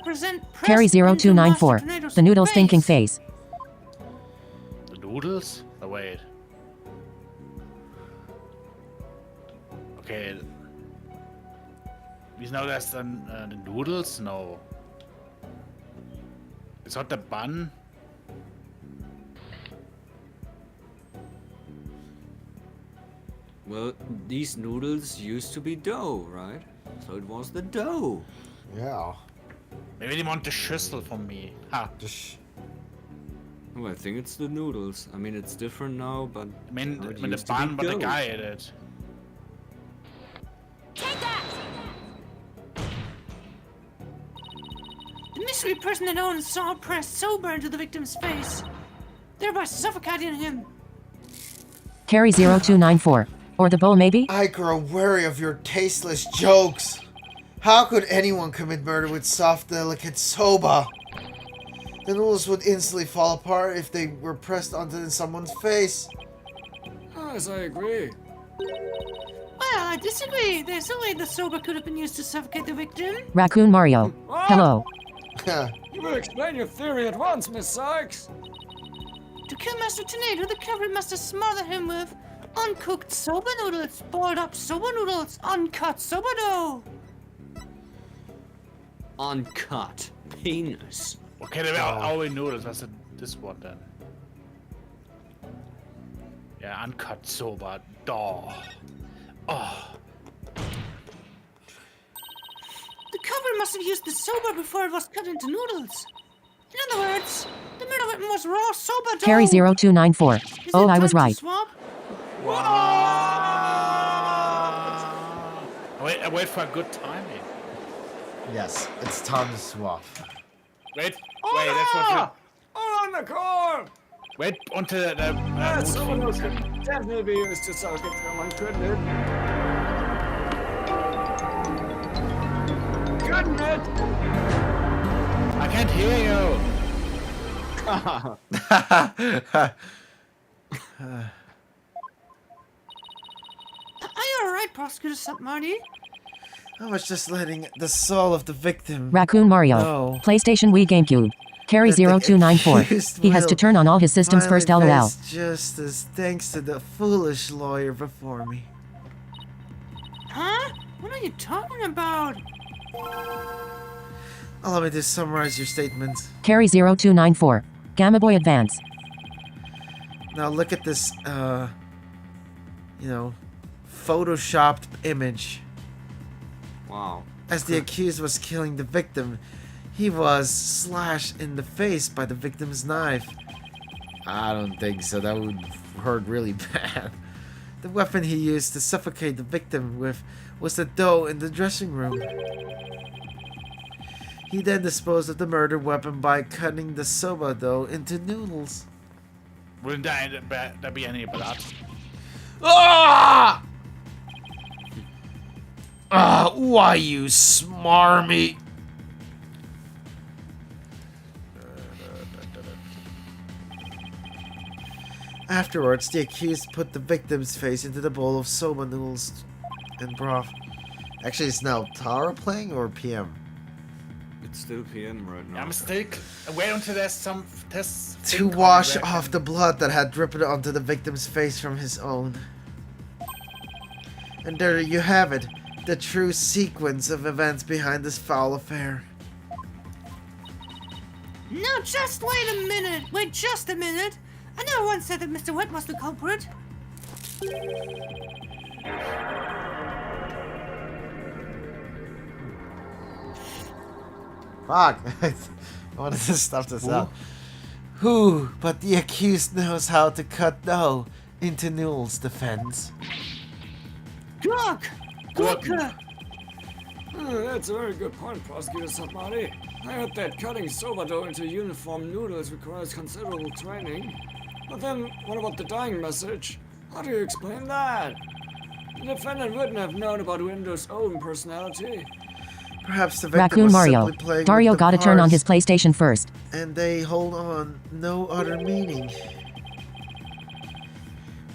Carry 0294. The noodle's thinking face. the noodles. Oh wait. Okay. We know that's the noodles. No. It's not the bun. Well, these noodles used to be dough, right? So it was the dough. Yeah. Maybe they want the Schüssel from me. Ha. Oh, I think it's the noodles. I mean, it's different now, but I mean, how it the used to be bun, but the gold. guy ate it. The mystery person that owns Saw pressed sober into the victim's face, thereby suffocating him. Carry 0294. Or the bowl maybe? I grow wary of your tasteless jokes. How could anyone commit murder with soft, delicate soba? The noodles would instantly fall apart if they were pressed onto someone's face. Yes, I agree. Well, I disagree. There's no way the soba could have been used to suffocate the victim. Raccoon Mario. What? Hello. You will explain your theory at once, Miss Sykes. To kill Master Tornado, the culprit must have smothered him with uncooked soba noodles, boiled up soba noodles, uncut soba dough. Uncut penis. Okay, there are only noodles. What's this one then? Yeah, uncut soba. Oh. Oh. The culprit must have used the soba before it was cut into noodles. In other words, the murder weapon was raw soba dough. Carry 0294. Is Oh, it I was time to right. swap? I wait for a good timing. Yes, it's time to swap. Wait, that's what. On the car! Wait until the That soba noodles could definitely be used to suffocate someone, couldn't it? Couldn't it? I can't hear you. Are you alright, Prosecutor Submarty? I was just letting the soul of the victim. Raccoon Mario. No. PlayStation Wii GameCube. Carry That the 0294. accused He has to will turn on all his systems first, finally LOL. face justice thanks to the foolish lawyer before me. Huh? What are you talking about? Allow me to summarize your statements. Carry 0294. Gamma Boy Advance. Now look at this, photoshopped image. Wow. As the accused was killing the victim, he was slashed in the face by the victim's knife. I don't think so. That would hurt really bad. The weapon he used to suffocate the victim with was the dough in the dressing room. He then disposed of the murder weapon by cutting the soba dough into noodles. Wouldn't there be any blood? Ah! Why you smarmy? Afterwards, the accused put the victim's face into the bowl of soba noodles and broth. Actually, it's now Taro playing or PM? It's still PM right now. I'm still. Wait until there's some. To wash off the blood that had dripped onto the victim's face from his own. And there you have it, the true sequence of events behind this foul affair. No, just wait a minute. Wait just a minute. I never once said that Mr. Wet was the culprit. Fuck. I wanted to stuff this out. Who but the accused knows how to cut dough into noodles, defense? Look! That's a very good point, Prosecutor Submarty. I heard that cutting soba dough into uniform noodles requires considerable training. But then, what about the dying message? How do you explain that? The defendant wouldn't have known about Windows' own personality. Perhaps the victim Raccoon was Mario. simply playing Dario with the gotta turn on his parts, PlayStation first. and they hold on no other meaning.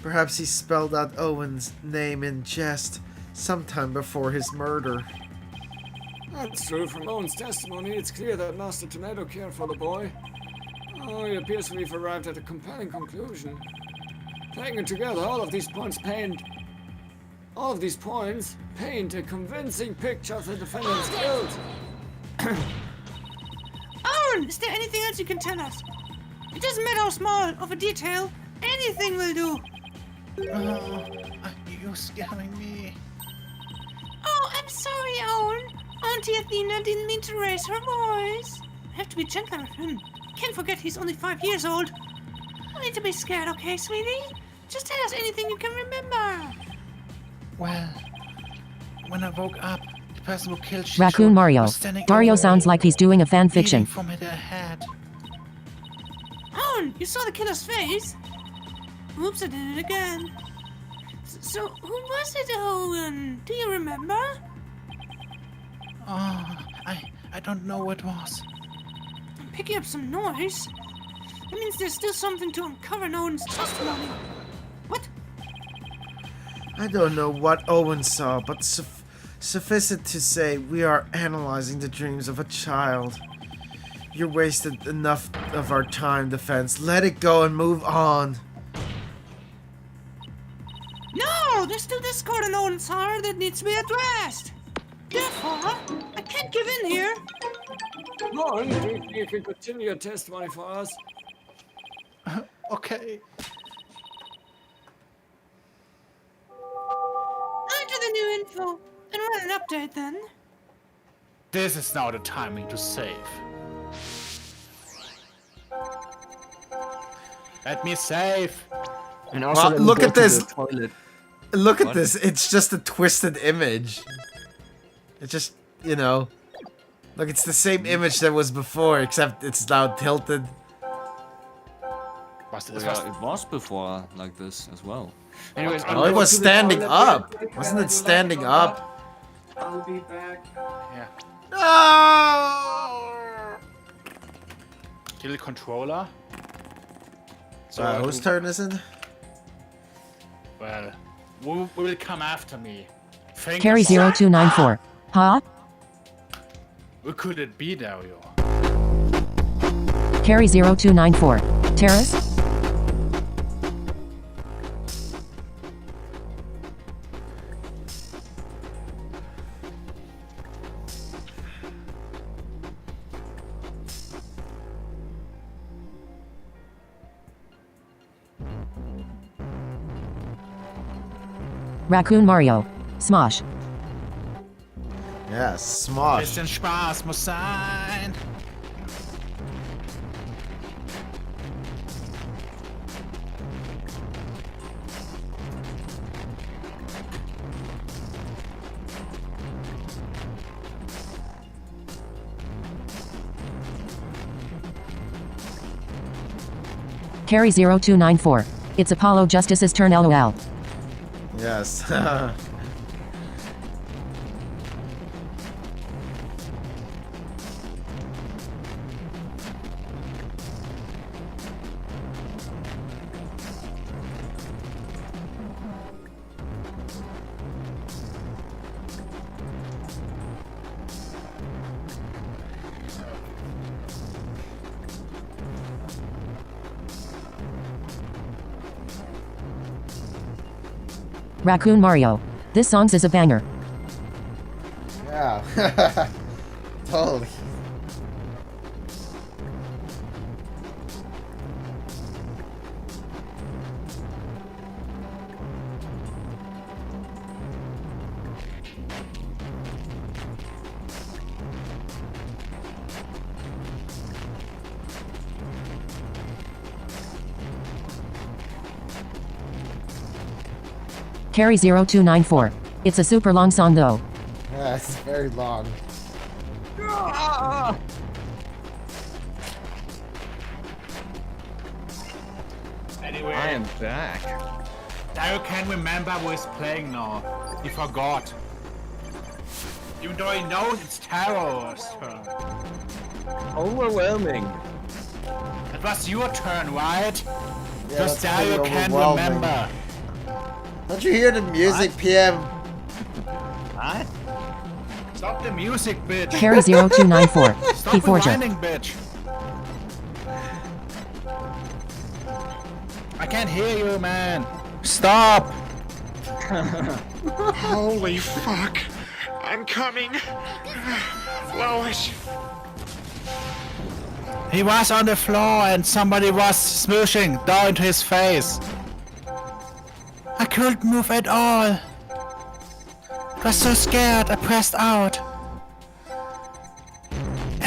Perhaps he spelled out Owen's name in jest sometime before his murder. That's true. From Owen's testimony, it's clear that Master Tornado cared for the boy. Oh, it appears we've arrived at a compelling conclusion. Taken together, all of these points paint a convincing picture of the defendant's guilt. Owen, is there anything else you can tell us? It doesn't matter how small of a detail. Anything will do. Oh, you're scaring me. Oh, I'm sorry, Owen. Auntie Athena didn't mean to raise her voice. I have to be gentler with him. Can't forget he's only 5 years old. No need to be scared, okay, sweetie? Just tell us anything you can remember. Well, when I woke up, the person who killed Shishu Raccoon Mario. was standing Dario over sounds me, like he's doing a fan bleeding fiction. from their head. Owen, you saw the killer's face? Oops, I did it again. So, who was it, Owen? Do you remember? Oh, I don't know what it was. I'm picking up some noise. That means there's still something to uncover in Owen's testimony. What? I don't know what Owen saw, but suffice it to say, we are analyzing the dreams of a child. You wasted enough of our time, Defense. Let it go and move on. No! There's still discord in Owen's heart that needs to be addressed. Therefore, I can't give in here. Lauren, do you think you can continue your testimony for us? Okay. Enter the new info and run an update then. This is now the timing to save. Let me save. And also, Well, let me look go at to this. the toilet. Look at What? this. It's just a twisted image. It's just, you know. Look, it's the same image that was before, except it's now tilted. Yeah, it was before like this as well. Anyways, Oh, it was standing up. Wasn't it standing up? I'll be back. Yeah. No! Kill the controller. So Whose turn is it? Well, who will come after me? Think Carry about- 0294. Huh? Who could it be, Dario? Carry 0294. Terrace? Raccoon Mario. Smosh. Ja, smart. Bisschen Spaß muss sein. Carry 0294. It's Apollo Justice's turn LOL. Yes. Raccoon Mario. This song's is a banger. Yeah. Totally. Carry 0294. It's a super long song though. Yeah, it's very long. Anyway, I am back. Dario can't remember who is playing now. He forgot. Even though he knows it's Taro's turn. Overwhelming. It was your turn, right? Yeah, Because that's pretty Dario can't overwhelming. remember. Don't you hear the music, PM? What? Stop the music, bitch. Carry 0294. Stop Key forger. rewinding, bitch. I can't hear you, man. Stop. Holy fuck. I'm coming. Lois. He was on the floor and somebody was smooshing down into his face. I couldn't move at all. I was so scared, I pressed out.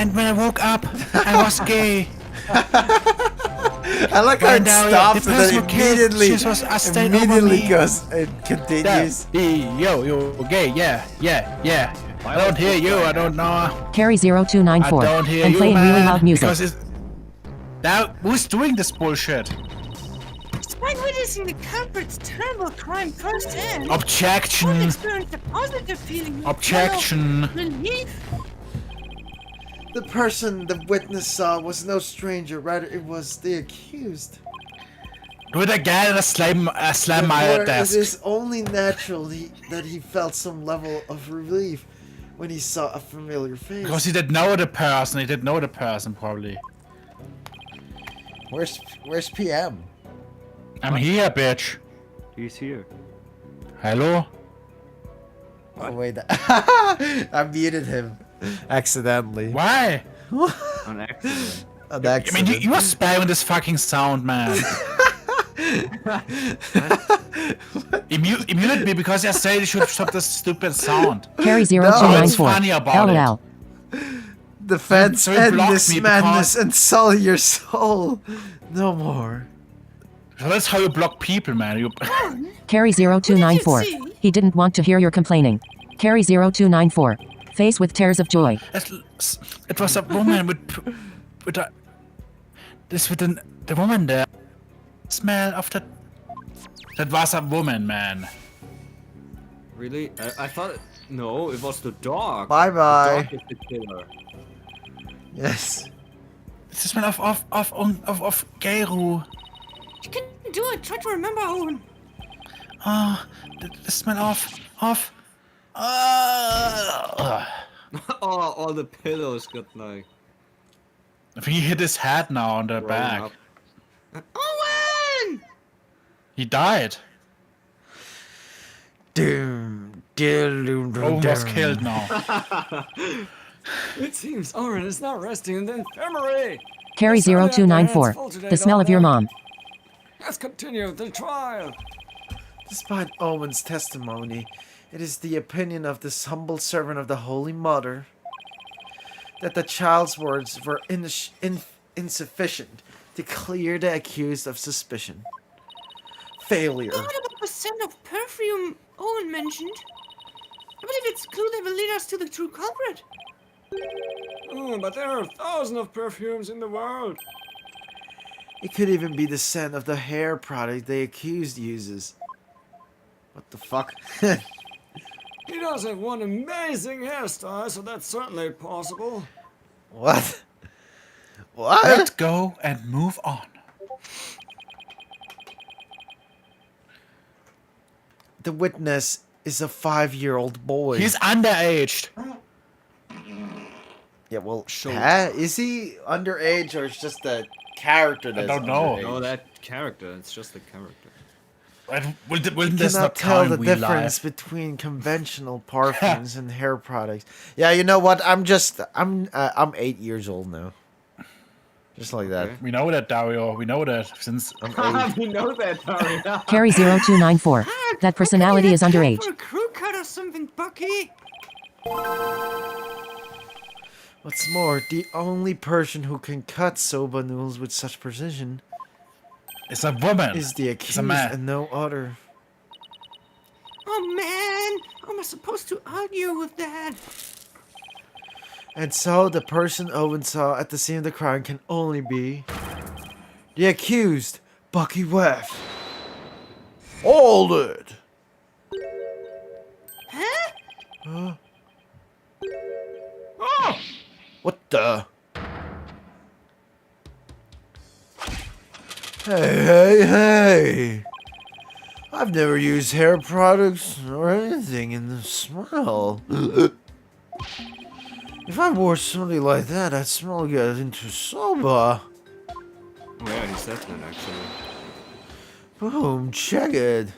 And when I woke up, I was gay. I like how it Find out, stops the and then person who killed immediately Jesus stayed over me. goes and continues. Yo, you're gay. Yeah. I don't hear you. I don't know. Carry 0294. I don't hear And you, playing man. really loud music. Because it's... Now, who's doing this bullshit? Despite witnessing the culprit's terrible crime firsthand, one Objection. experienced a positive feeling of Objection. relief. The person the witness saw was no stranger, rather it was the accused. Do it again and slam my Therefore, desk. it is only natural that he felt some level of relief when he saw a familiar face. Because he didn't know the person. He didn't know the person, probably. Where's PM? I'm here, bitch. He's here. Hello? Oh wait, I muted him accidentally. Why? An accident. An I accident. mean, you are spamming this fucking sound, man. Immunity me because I said you should stop this stupid sound. Carry What's 0294. funny about LOL. Defense So you end blocked this me madness because- and sully your soul no more. So that's how you block people, man. You Carry 0294. see? He didn't want to hear your complaining. Carry 0294. Face with tears of joy. it was a woman with a... This with the woman there. Smell of the... That was a woman, man. Really? I thought... No, it was the dog. Bye bye. The dog is the killer. Yes. It's the smell of Geiru. You can do it. Try to remember, Owen. Oh, the smell of... Oh, all the pillows got like... I think he hit his head now on the grown back. up. Owen! He died. Doom. Doom. Owen was killed now. It seems Oren is now resting in the infirmary. Carry 0294. The smell of your mom. Let's continue the trial. Despite Owen's testimony, it is the opinion of this humble servant of the Holy Mother that the child's words were insufficient to clear the accused of suspicion. Failure. What about the scent of perfume Owen mentioned? I believe it's a clue that will lead us to the true culprit. Oh, but there are thousands of perfumes in the world. It could even be the scent of the hair product the accused uses. What the fuck? He does have one amazing hairstyle, so that's certainly possible. What? What? Let's go and move on. The witness is a 5-year-old boy. He's underaged. Yeah, well, is he underage or is just a character that's don't know. underage? No, that character. It's just the character. Wouldn't You this cannot not tell the time we difference live? between conventional perfumes and hair products. Yeah, you know what? I'm 8 years old now. Just like that. Okay. We know that, Dario. We know that since... I'm 8. We know that, Dario. Carry 0294. That personality is underage. For a crew cut or something, Bucky. What's more, the only person who can cut soba noodles with such precision It's a woman. is the It's a accused man. and no other. Oh man, how am I supposed to argue with that? And so the person Owen saw at the scene of the crime can only be the accused, Bucky Webb. Hold it! Huh? Huh? What the? Hey! I've never used hair products or anything in the smell. If I wore something like that, I'd smell get into soba. Oh yeah, he said that actually. Boom, check it.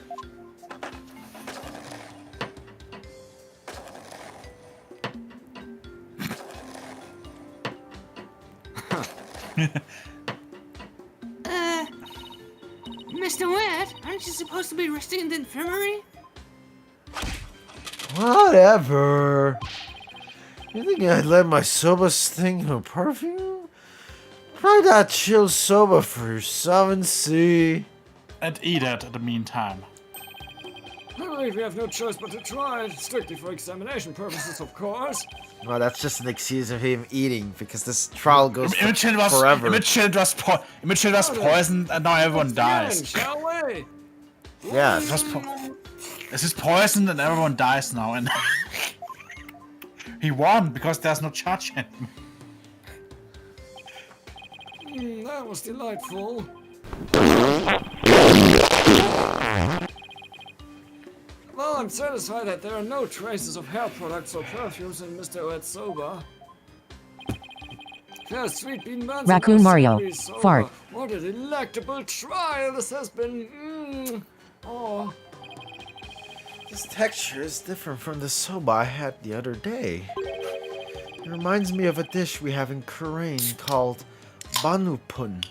Mr. Wet, aren't you supposed to be resting in the infirmary? Whatever. You think I'd let my soba stink of perfume? Try that chill soba for yourself and see. And eat it in the meantime. I believe we have no choice but to try it, strictly for examination purposes, of course. Well, that's just an excuse of him eating because this trial goes Imagine forever. Imagine it was poisoned and now everyone dies. Shall we? Yeah. This is poisoned and everyone dies now, and he won because there's no charge anymore. That was delightful. Well, I'm satisfied that there are no traces of hair products or perfumes in Mr. Oet's soba. There's sweet bean buns. Raccoon and Mario. savory soba. Fart. What a delectable trial this has been. Oh. This texture is different from the soba I had the other day. It reminds me of a dish we have in Korean called banupun.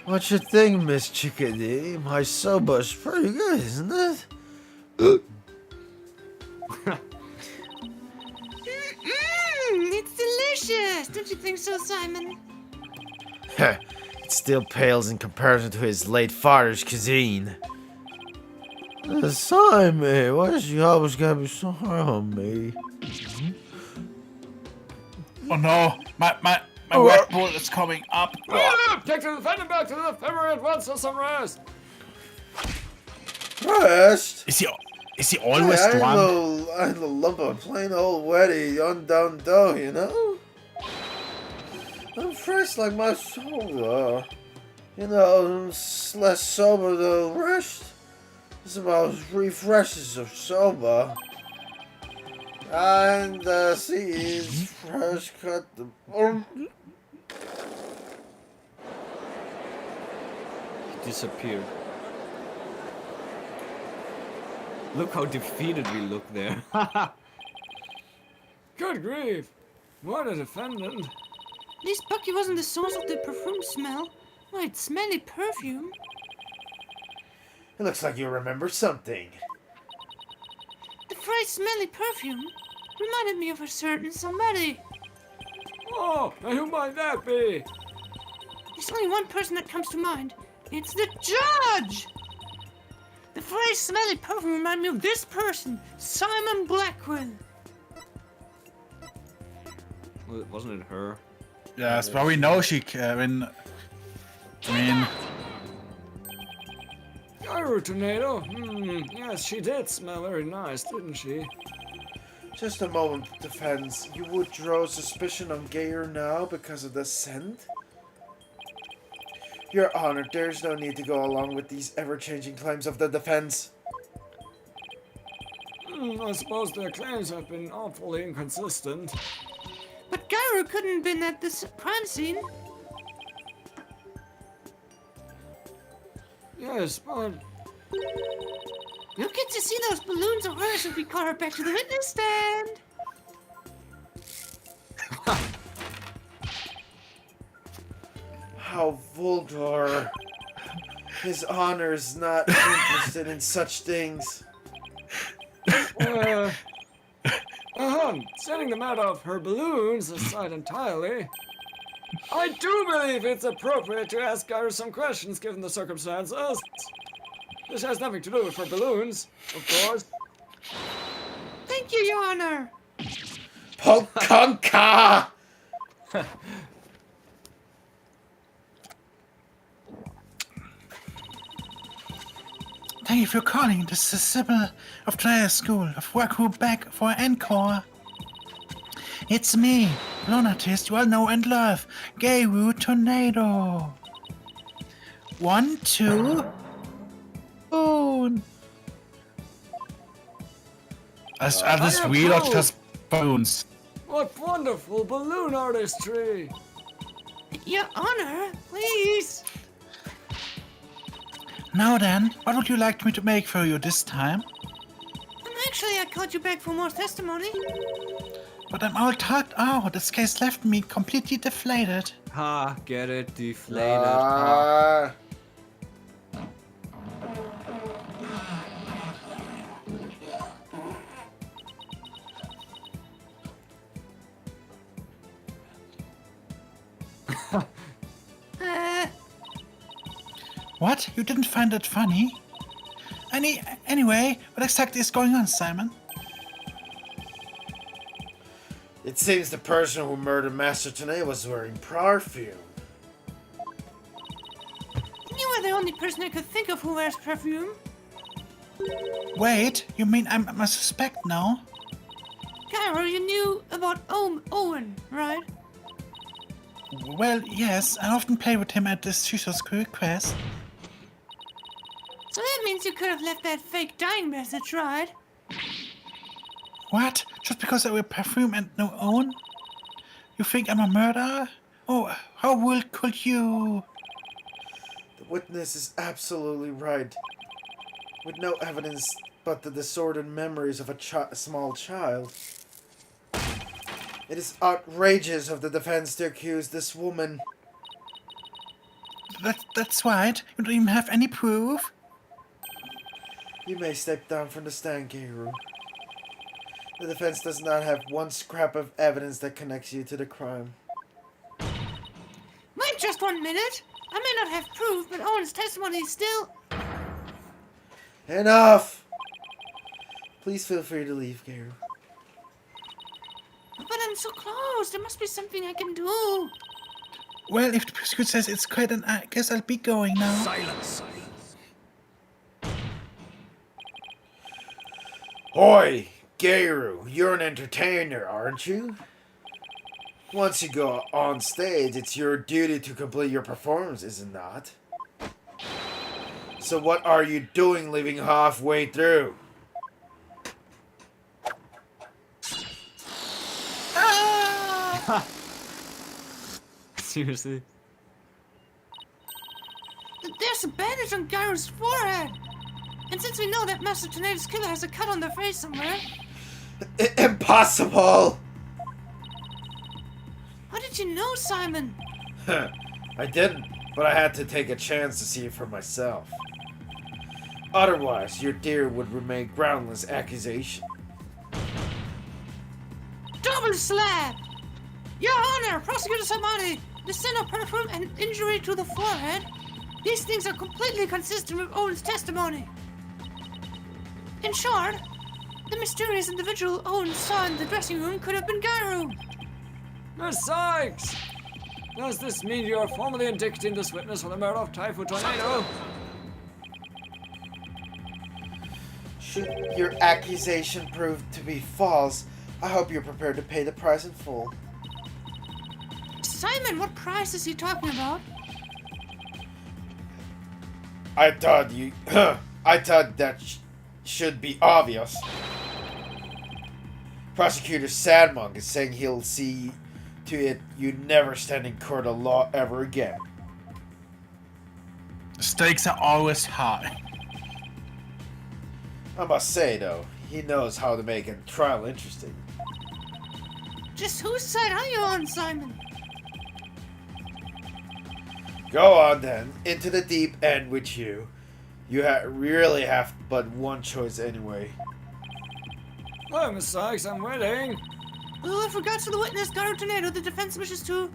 What you think, Miss Chickadee? My soba's pretty good, isn't it? It's delicious. Don't you think so, Simon? It still pales in comparison to his late father's cuisine. Simon, why is you always gotta be so hard on me? Oh no, my Red Bull is coming up. Take to the defendant back to the infirmary at once for some rest. Rest? Is he always drunk? I'm a lump of plain old wetty undone dough, you know? I'm fresh like my soba. You know, less sober than rest. It's about 3 freshes of soba. And the seeds fresh cut the... He disappeared. Look how defeated we look there. Good grief. What a defendant. At least Bucky wasn't the source of the perfume smell. Oh, it's smelly perfume. It looks like you remember something. The fresh, smelly perfume reminded me of a certain somebody. Oh, now who might that be? There's only one person that comes to mind. It's the judge! The fresh, smelly perfume reminded me of this person, Simon Blackwell. Well, wasn't it her? Yes, but we know she. Gyro tornado? Yes, she did smell very nice, didn't she? Just a moment, defense. You would draw suspicion on Gayer now because of the scent? Your Honor, there's no need to go along with these ever-changing claims of the defense. I suppose their claims have been awfully inconsistent. But Gyro couldn't have been at the crime scene. Yes, but... You'll get to see those balloons of hers if we call her back to the witness stand. How vulgar. His Honor's not interested in such things. Setting the matter of her balloons aside entirely, I do believe it's appropriate to ask Gyro some questions given the circumstances. This has nothing to do with her balloons, of course. Thank you, Your Honor. Pokonka! Thank you for calling. This is Sybil of Trial School of Waku back for encore. It's me, balloon artist you all know and love, Gayru Tornado. 1, 2, boom. Are this real or just balloons? What wonderful balloon artistry! Your Honor, please. Now then, what would you like me to make for you this time? Actually, I called you back for more testimony. But I'm all talked out. This case left me completely deflated. Ha, get it? Deflated. Ha. What? You didn't find that funny? Anyway, what exactly is going on, Simon? It seems the person who murdered Master Tane was wearing perfume. You were the only person I could think of who wears perfume. Wait, you mean I'm a suspect now? Gyro, you knew about Owen, right? Well, yes, I often play with him at the Shiso's request. So that means you could have left that fake dying message, right? What? Just because I wear perfume and no Owen? You think I'm a murderer? Oh, how wild could you? The witness is absolutely right. With no evidence but the disordered memories of a small child. It is outrageous of the defense to accuse this woman. That's right. You don't even have any proof. You may step down from the stand, Geiru. The defense does not have one scrap of evidence that connects you to the crime. Wait just 1 minute. I may not have proof, but Owen's testimony is still... Enough! Please feel free to leave, Geiru. But I'm so close. There must be something I can do. Well, if the prosecutor says it's great, then I guess I'll be going now. Silence. Oi, Geiru, you're an entertainer, aren't you? Once you go on stage, it's your duty to complete your performance, is it not? So what are you doing leaving halfway through? Seriously? There's a bandage on Gyro's forehead. And since we know that Master Taneda's killer has a cut on their face somewhere... Impossible! How did you know, Simon? I didn't, but I had to take a chance to see it for myself. Otherwise, your theory would remain groundless accusation. Double slap! Your Honor, Prosecutor Samani, the sin of perfume and injury to the forehead, these things are completely consistent with Owen's testimony. In short, the mysterious individual Owen saw in the dressing room could have been Gyro. Miss Sykes! Does this mean you are formally indicting this witness for the murder of Typhoon Tornado? Should your accusation prove to be false, I hope you're prepared to pay the price in full. Simon, what price is he talking about? I thought you... I thought that should be obvious. Prosecutor Sadmonk is saying he'll see to it you never stand in court of law ever again. The stakes are always high. I must say, though, he knows how to make a trial interesting. Just whose side are you on, Simon? Go on, then. Into the deep end with you. You really have but one choice anyway. Oh, Miss Sykes, I'm waiting. Well, with regards to the witness, Gyro Tornado, the defense wishes to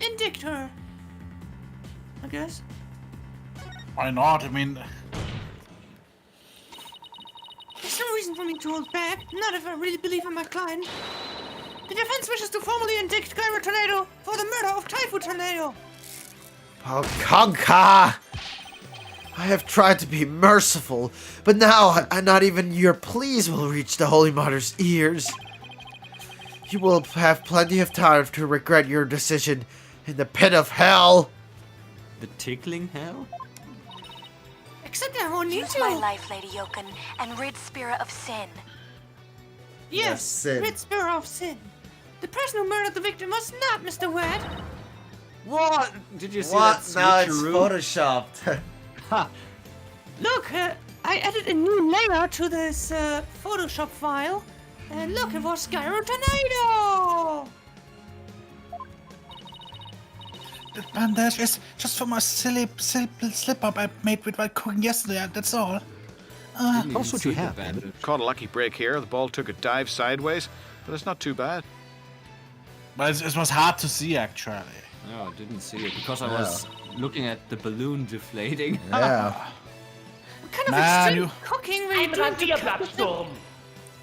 indict her. I guess. Why not? I mean, There's no reason for me to hold back, not if I really believe in my client. The defense wishes to formally indict Gyro Tornado for the murder of Typhoon Tornado. Oh, Conka! I have tried to be merciful, but now not even your pleas will reach the Holy Mother's ears. You will have plenty of time to regret your decision in the pit of hell. The tickling hell? Except I won't need Use to. my life, Lady Yoken, and rid Spirit of sin. Yes, sin. rid spirit of sin. The person who murdered the victim was not Mr. Wed. What? Did you see What? that Now it's switcheroo? photoshopped. Look, I added a new layer to this Photoshop file. And look, it was Gyro Tornado! the bandage is just from a silly slip-up I made with while cooking yesterday, that's all. Didn't That's even what see you the have, bandage. Caught a lucky break here. The ball took a dive sideways, but it's not too bad. But it was hard to see, actually. No, I didn't see it because I was looking at the balloon deflating. Yeah. What kind of Nah, extreme you- cooking were you doing to cut with them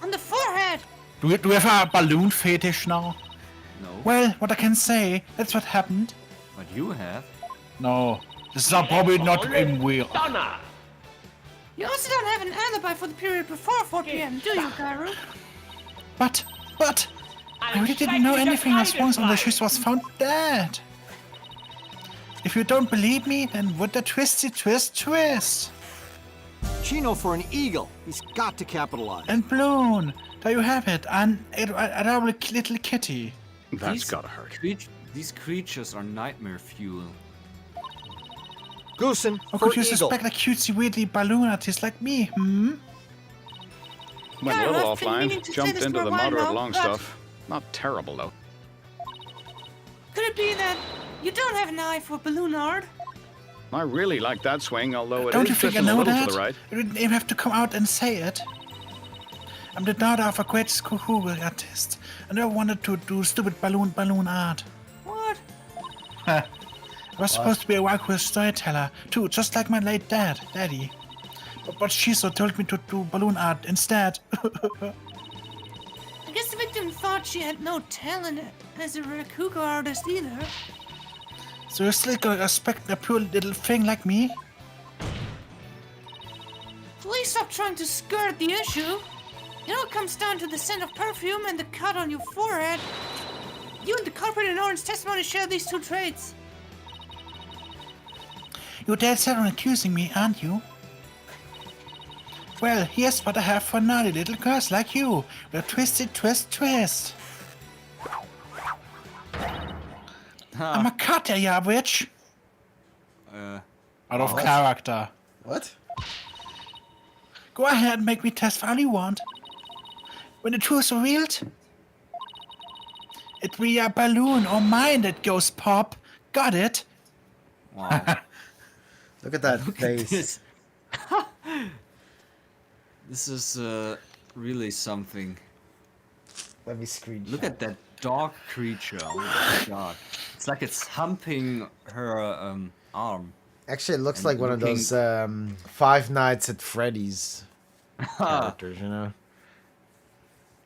on the forehead? Do you have a balloon fetish now? No, Well, what I can say, that's what happened. but you have. No, this is probably not in real. You also don't have an alibi for the period before 4 p.m., do you, Garu? But, I really didn't know anything was wrong until she was found dead. If you don't believe me, then would the twisty twist. Chino for an eagle. He's got to capitalize. And Bloon, there you have it, an adorable little kitty. That's gotta hurt. These creatures are nightmare fuel. Goosen Or for could you eagle. suspect a cutesy weirdly balloon artist like me, Went a Yeah, little I've been meaning offline. to say Jumped this into for the a while moderate now, long but- stuff. Not terrible, though. Could it be that you don't have an eye for balloon art? I really like that swing, although it Don't you is think I drifting a know little that? to the right. You didn't even have to come out and say it. I'm the daughter of a great school artist. I never wanted to do stupid balloon art. What? I was supposed to be a wild storyteller, too, just like my late daddy. But Shiso told me to do balloon art instead. I guess the victim thought she had no talent as a rakugo artist either. So you're still gonna expect a poor little thing like me? Please stop trying to skirt the issue. You know, it comes down to the scent of perfume and the cut on your forehead. You and the culprit in orange testimony share these two traits. You're dead set on accusing me, aren't you? Well, here's what I have for naughty little girls like you. With a twisted twist. I'm a cutter, ya witch. Out of character. What? Go ahead and make me test for all you want. When the truth is revealed, it be a balloon or mine that goes pop. Got it? Wow. Look at that face. This. This is really something. Let me screenshot. Look at that dog creature. Oh my god. It's like it's humping her arm. Actually, it looks And like one of looking- those Five Nights at Freddy's characters, you know?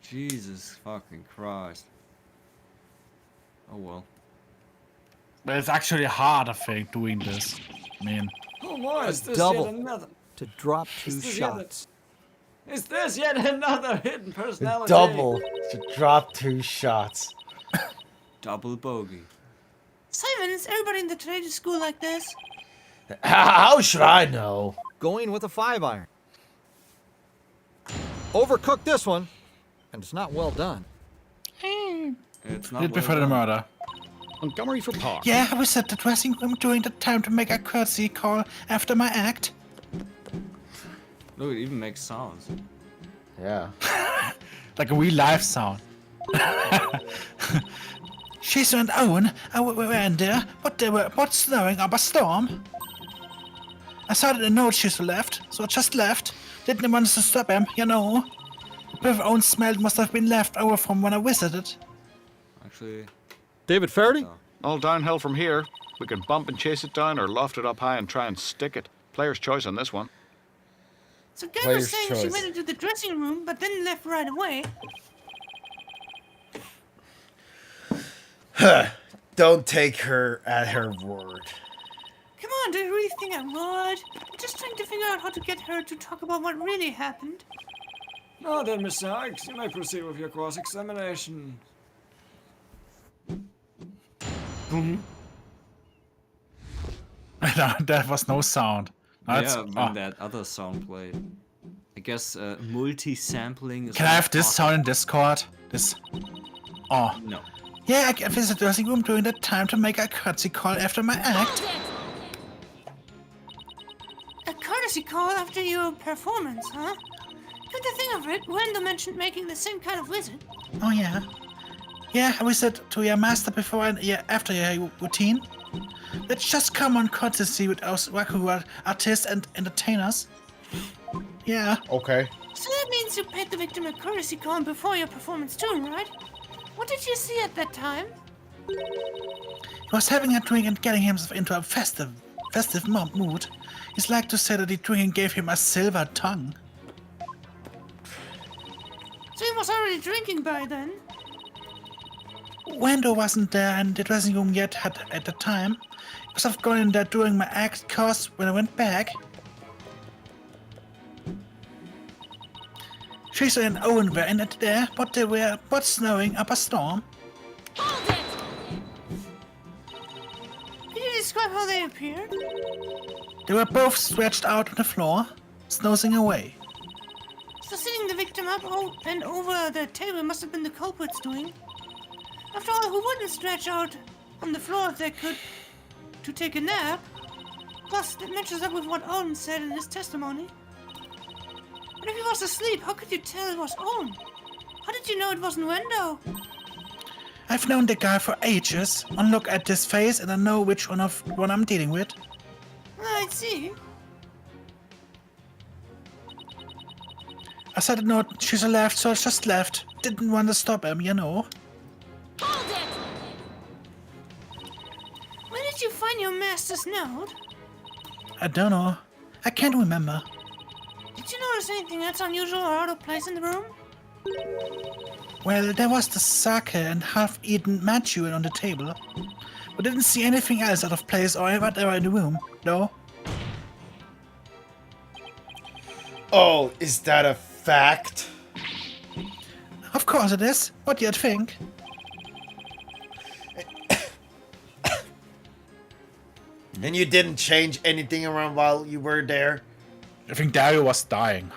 Jesus fucking Christ. Oh well. But it's actually hard, I think, doing this. I mean, Oh my, is this double. yet another? To drop 2 Is this yet shots. Is this yet another hidden personality? Double to drop 2 shots. Double bogey. Simon, is everybody in the trade school like this? How should I know? Going with a 5-iron. Overcooked this one, and it's not well done. It's not did before well the done. murder. Montgomery for par. Yeah, I was at the dressing room during the time to make a courtesy call after my act. Look, it even makes sounds. Yeah. Like a real life sound. Shizu and Owen were in there, but they were both snowing up a storm. I saw that the note Shizu left, so I just left. Didn't want to stop him, you know. The perfect Owen smell must have been left over from when I visited. Actually, David Faraday? All downhill from here. We can bump and chase it down or loft it up high and try and stick it. Player's choice on this one. So Gail Player's was saying she choice. went into the dressing room, but then left right away. Don't take her at her word. Come on, do you really think I would? I'm just trying to figure out how to get her to talk about what really happened. Now then, Miss Sykes, you may proceed with your cross-examination. No, there was no sound. No, it's- yeah, when oh. that other sound played. I guess multi-sampling is Can I not have this possible. sound in Discord? This. Oh. No. Yeah, I visited the dressing room during that time to make a courtesy call after my act. A courtesy call after your performance, huh? Come to think of it, Wendell mentioned making the same kind of lizard. Oh yeah. Yeah, I visited to your master before and after your routine. It's just common courtesy with us Rakugo artists and entertainers. Yeah. Okay. So that means you paid the victim a courtesy call before your performance too, right? What did you see at that time? He was having a drink and getting himself into a festive mood. He's like to say that the drink gave him a silver tongue. So he was already drinking by then. Wendo wasn't there in the dressing room yet at the time. He must have gone in there during my act course when I went back. Teresa and Owen were in it there, but they were both snowing up a storm. Can you describe how they appeared? They were both stretched out on the floor, snoozing away. So sitting the victim up and over the table must have been the culprit's doing. After all, who wouldn't stretch out on the floor if they could to take a nap? Plus, it matches up with what Owen said in his testimony. But if he was asleep, how could you tell it was Owen? How did you know it wasn't Wendo? I've known the guy for ages. One look at his face and I know which one I'm dealing with. I see. I said no, she's left, so I just left. Didn't want to stop him, you know. Where did you find your master's note? I don't know. I can't remember. Did you notice anything else unusual or out of place in the room? Well, there was the sake and half-eaten manchurian on the table. But didn't see anything else out of place or whatever in the room, no. Oh, is that a fact? Of course it is. What do you think? And you didn't change anything around while you were there? I think Dario was dying.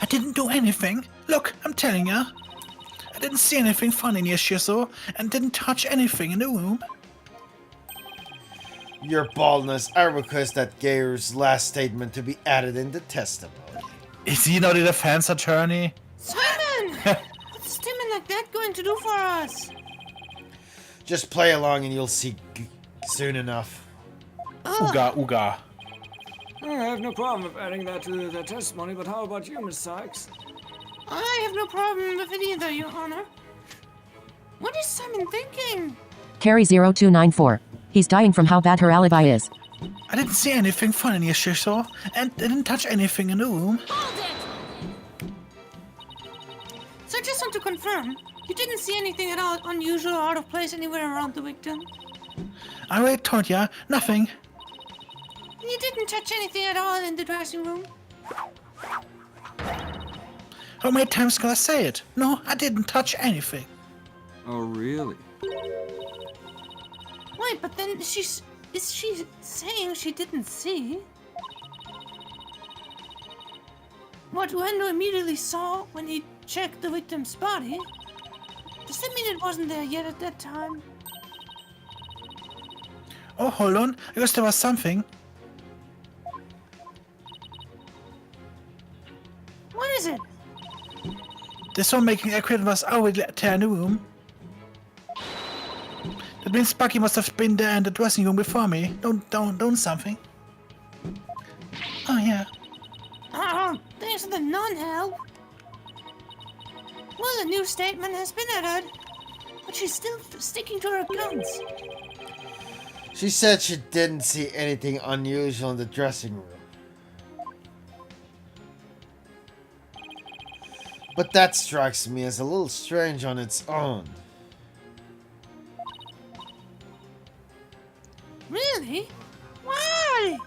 I didn't do anything. Look, I'm telling you. I didn't see anything funny near Shizu and didn't touch anything in the room. Your baldness, I request that Gayer's last statement to be added in the testimony. Is he not the defense attorney? Simon! What's a statement like that going to do for us? Just play along and you'll see soon enough. Ooga, ooga. I have no problem with adding that to the testimony, but how about you, Miss Sykes? I have no problem with it either, Your Honor. What is Simon thinking? Carrie 0294. He's dying from how bad her alibi is. I didn't see anything funny near Shizu and didn't touch anything in the room. So I just want to confirm, you didn't see anything at all unusual or out of place anywhere around the victim? I already told ya, nothing. You didn't touch anything at all in the dressing room? How many times can I say it? No, I didn't touch anything. Oh, really? Wait, but then is she saying she didn't see? What Wendo immediately saw when he checked the victim's body? Does that mean it wasn't there yet at that time? Oh, hold on. I guess there was something. What is it? The song making equipment was already there in the room. That means Sparky must have been there in the dressing room before me. Don't something. Oh yeah. Oh, there's the non-help. Well, a new statement has been added, but she's still sticking to her guns. She said she didn't see anything unusual in the dressing room. But that strikes me as a little strange on its own. Really? Why?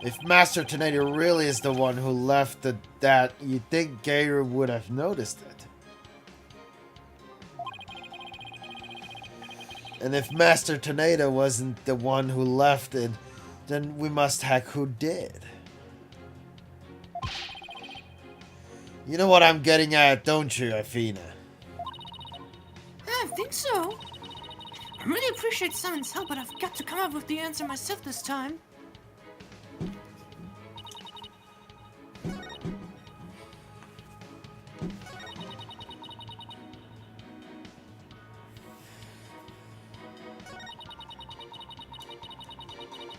If Master Tornado really is the one who left that, you'd think Gator would have noticed it. And if Master Tornado wasn't the one who left it, then we must hack who did. You know what I'm getting at, don't you, Athena? I think so. I really appreciate Simon's help, but I've got to come up with the answer myself this time.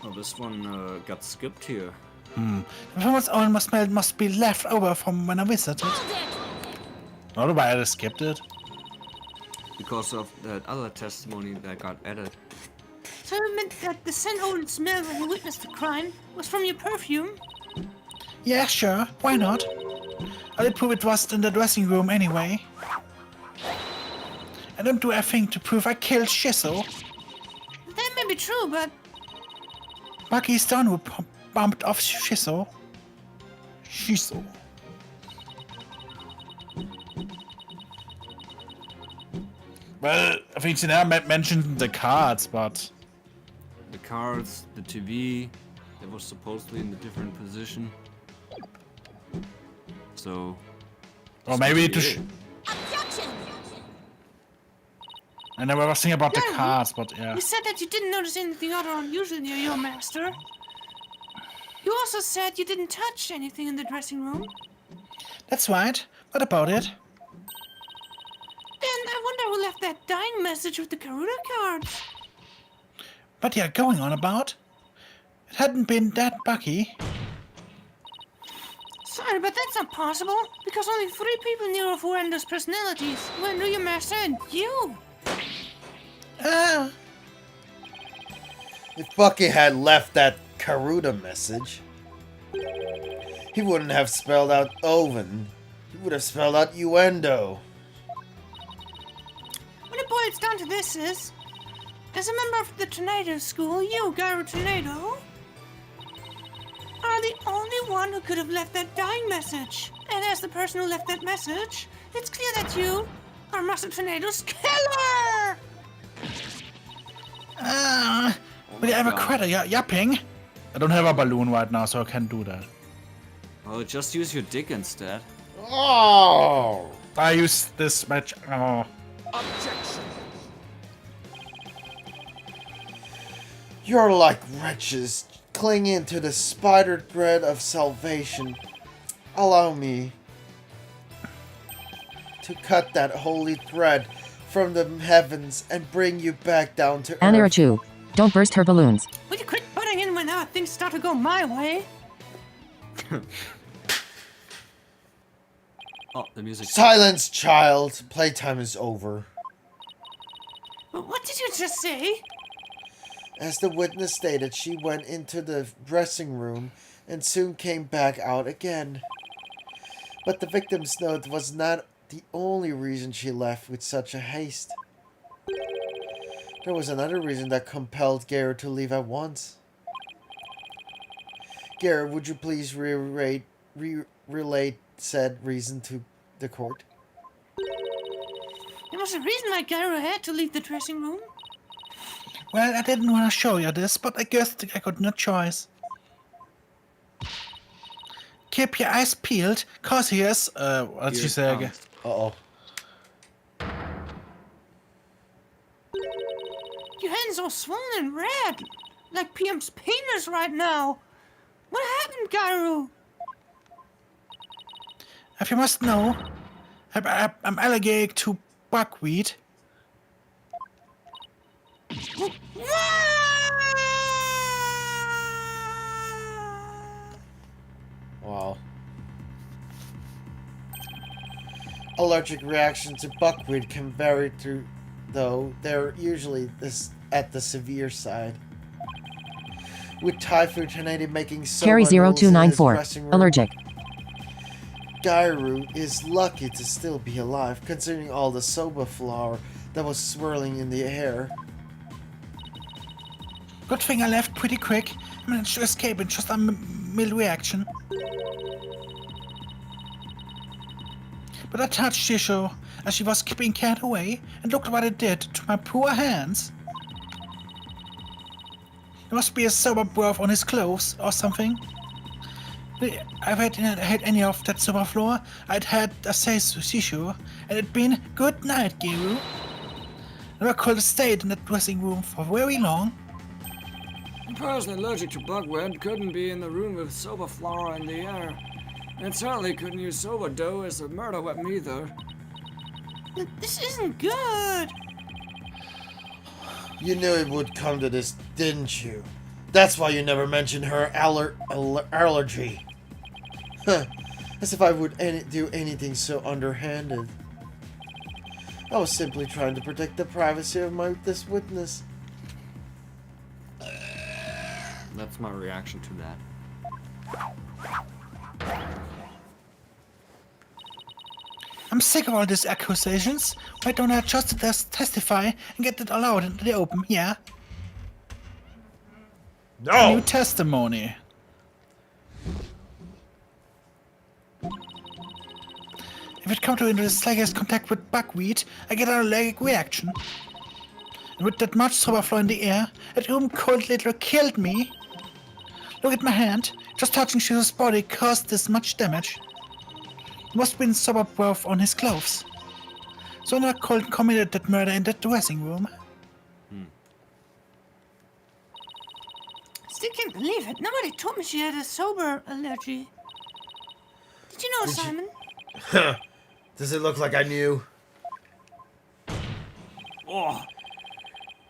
Oh, this one got skipped here. The performance oil must be left over from when I visited. Not why I skipped it. Because of that other testimony that got added. So it meant that the scent and smell when you witnessed the crime was from your perfume? Yeah, sure. Why not? I did prove it was in the dressing room anyway. I don't do a thing to prove I killed Shiso. That may be true, but Bucky's the one who bumped off Shiso. Shiso. Well, I think she never mentioned the cards, but... The cards, the TV, that was supposedly in a different position. So... Or maybe to... Objection! I never was thinking about the Yeah, cards, but yeah. you said that you didn't notice anything other unusual near your master. You also said you didn't touch anything in the dressing room. That's right. What about it? Then I wonder who left that dying message with the Karuda cards. What you're going on about? It hadn't been that Bucky. Sorry, but that's not possible, because only 3 people knew of Wendo's personalities. Wendo, your master, and you. Ah. If Bucky had left that Karuda message, he wouldn't have spelled out Oven. He would have spelled out Uendo. When it boils down to this is, as a member of the Tornado School, you, Gyro Tornado, are the only one who could have left that dying message. And as the person who left that message, it's clear that you are Master Tornado's killer! Will you ever cry yapping? I don't have a balloon right now, so I can't do that. Oh, just use your dick instead. Oh! I use this match. Oh. Objection. You're like wretches clinging to the spider thread of salvation. Allow me to cut that holy thread from the heavens and bring you back down to earth. Anirachu, don't burst her balloons. Will you quit butting in when things start to go my way? Oh, the music. Silence, child. Playtime is over. What did you just say? As the witness stated, she went into the dressing room and soon came back out again. But the victim's note was not the only reason she left with such a haste. There was another reason that compelled Garrett to leave at once. Garrett, would you please relate said reason to the court? There was a reason why Gyro had to leave the dressing room. Well, I didn't want to show you this, but I guess I got no choice. Keep your eyes peeled, cause here's what'd she say again? Uh-oh. Your hands are swollen and red, like PM's penis right now. What happened, Gyro? If you must know, I'm allergic to buckwheat. Wow. Allergic reactions to buckwheat can vary through, though they're usually at the severe side. With Typhoon Tornado making so Carry many rules in his 0294, dressing room, allergic. Gyru is lucky to still be alive, considering all the soba flour that was swirling in the air. Good thing I left pretty quick. I managed to escape in just a mild reaction. But I touched Shisho as she was being carried away, and looked what it did to my poor hands. There must be a sober breath on his clothes or something. If I hadn't had any of that sober floor, I'd had a say Shisho, and it'd been good night, Giru. Never could have stayed in that dressing room for very long. A person allergic to buckwheat couldn't be in the room with soba flour in the air. And certainly couldn't use soba dough as a murder weapon either. This isn't good. You knew it would come to this, didn't you? That's why you never mentioned her allergy. Huh. As if I would do anything so underhanded. I was simply trying to protect the privacy of this witness. That's my reaction to that. I'm sick of all these accusations. Why don't I just testify and get it all out into the open, yeah? No! New testimony. If it comes to the slightest contact with buckwheat, I get an allergic reaction. And with that much sober flow in the air, that room cold literally killed me. Look at my hand. Just touching Shizo's body caused this much damage. There must have been sober breath on his clothes. So now Colt committed that murder in that dressing room. Still can't believe it. Nobody told me she had a sober allergy. Did you know, Simon? Does it look like I knew? Oh,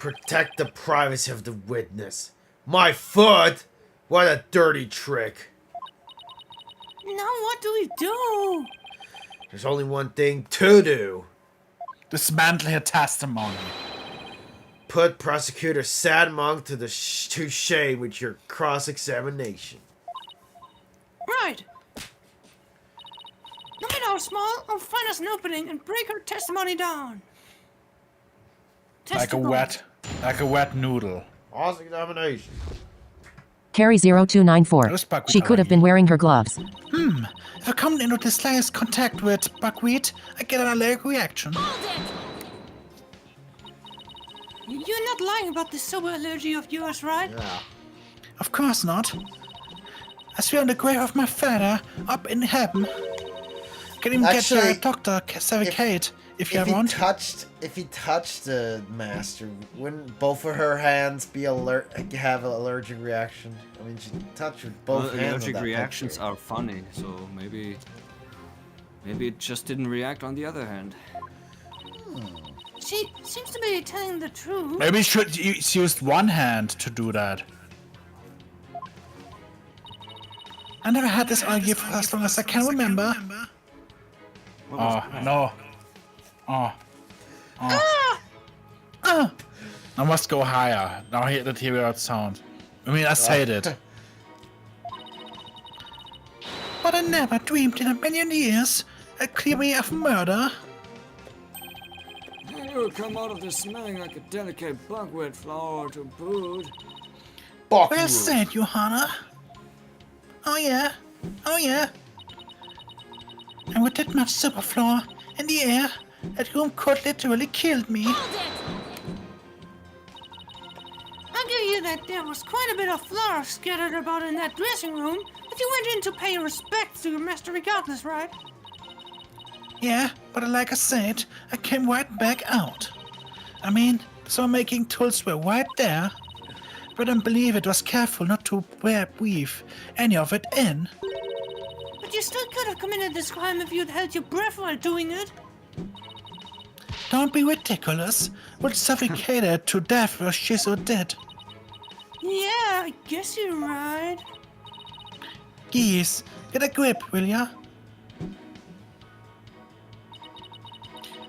Protect the privacy of the witness. My foot? What a dirty trick. Now what do we do? There's only one thing to do. Dismantle her testimony. Put Prosecutor Sad Monk to shame with your cross-examination. Right. No matter how small, I'll find us an opening and break her testimony down. Like a wet noodle. Cross-examination. Carrie 0294. Those buckwheat She could have been wearing her gloves. If I come into the slightest contact with buckwheat, I get an allergic reaction. You're not lying about this sober allergy of yours, right? Yeah. Of course not. I swear on the grave of my father, up in heaven. Can even Actually, get a doctor certificate if you want. If he touched the master, wouldn't both of her hands be have an allergic reaction? I mean, she touched with both hands. allergic reactions are funny, so maybe it just didn't react on the other hand. She seems to be telling the truth. Maybe she used one hand to do that. I never had this allergy for as long as I can remember. Oh, no. Oh. I must go higher. Now hear the TV out sound. I mean, I said it. But I never dreamed in a million years I'd clear me of murder. You will come out of this smelling like a delicate buckwheat flour to boot. Well said, Johanna. Oh yeah. And with that much superfloor in the air, that room could literally killed me. I'll give you that there was quite a bit of flour scattered about in that dressing room, but you went in to pay your respects to your master regardless, right? Yeah, but like I said, I came right back out. I mean, some making tools were right there, but I believe it was careful not to breathe any of it in. But you still could have committed this crime if you'd held your breath while doing it. Don't be ridiculous. Would suffocate her to death where she's so dead. Yeah, I guess you're right. Geez, get a grip, will ya?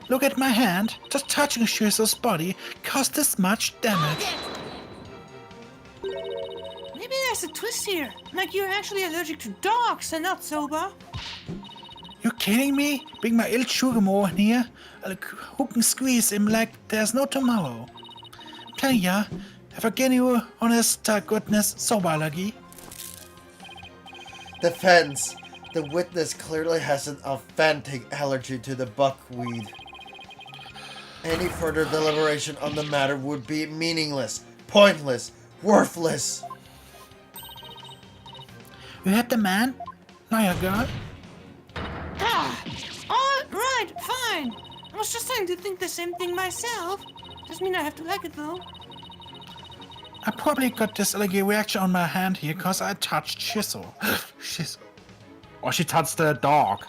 Look at my hand. Just touching Shizo's body caused this much damage. Maybe there's a twist here. Like you're actually allergic to dogs and not sober. You kidding me? Bring my Il Chugamo in here. I'll hook and squeeze him like there's no tomorrow. I'm telling ya, if I get you honest to goodness sober allergy. Defense. The witness clearly has an authentic allergy to the buckwheat. Any further deliberation on the matter would be meaningless, pointless, worthless. You had the man? Now you girl? All right, fine. I was just starting to think the same thing myself. Doesn't mean I have to like it though. I probably got this allergy reaction on my hand here because I touched Shizo. Shizo. Or she touched the dog.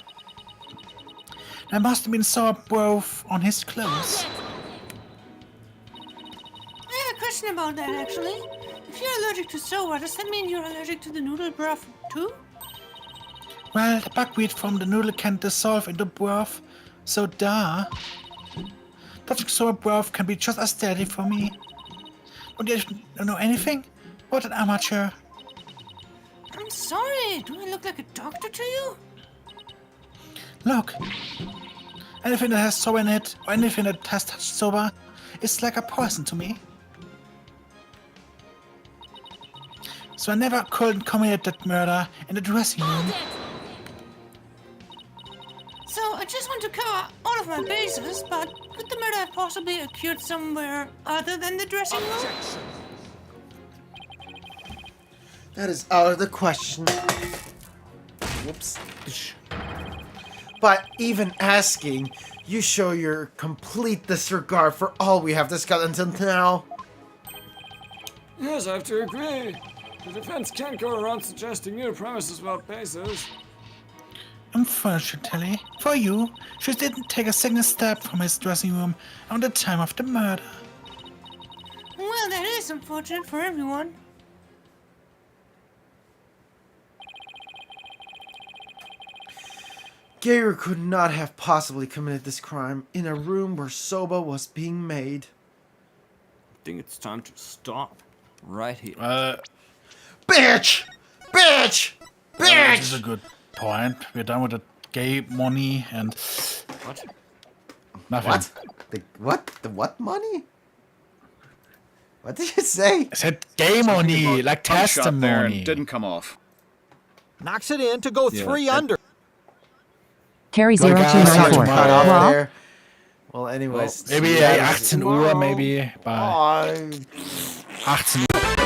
There must have been sour breath on his clothes. I have a question about that actually. If you're allergic to soba, does that mean you're allergic to the noodle broth too? Well, the buckwheat from the noodle can dissolve into broth, so duh. Dodging so above can be just as deadly for me. Don't you know anything? What an amateur. I'm sorry. Do I look like a doctor to you? Look. Anything that has soba in it, or anything that has touched soba, is like a poison to me. So I never could commit that murder in the dressing room. So I just want to cover all of my bases, but could the murder have possibly occurred somewhere other than the dressing room? That is out of the question. Whoops. By even asking, you show your complete disregard for all we have discussed until now. Yes, I have to agree. The defense can't go around suggesting new premises about bases. Unfortunately, for you, she didn't take a single step from his dressing room on the time of the murder. Well, that is unfortunate for everyone. Geiger could not have possibly committed this crime in a room where soba was being made. I think it's time to stop. Right here. Bitch! Bitch! This is a Bitch! good point. We're done with the gay money and... What? Nothing. What? The what? The what money? What did you say? I said gay money, like Punch shot there and testimony. didn't come off. Knocks it in to go Yeah, 3 that- under. Carry Like, Sorry, 0294. cut off Well, there. Well, anyways. Maybe that is- 18 Uhr, maybe. Bei Oh, 18 Uhr.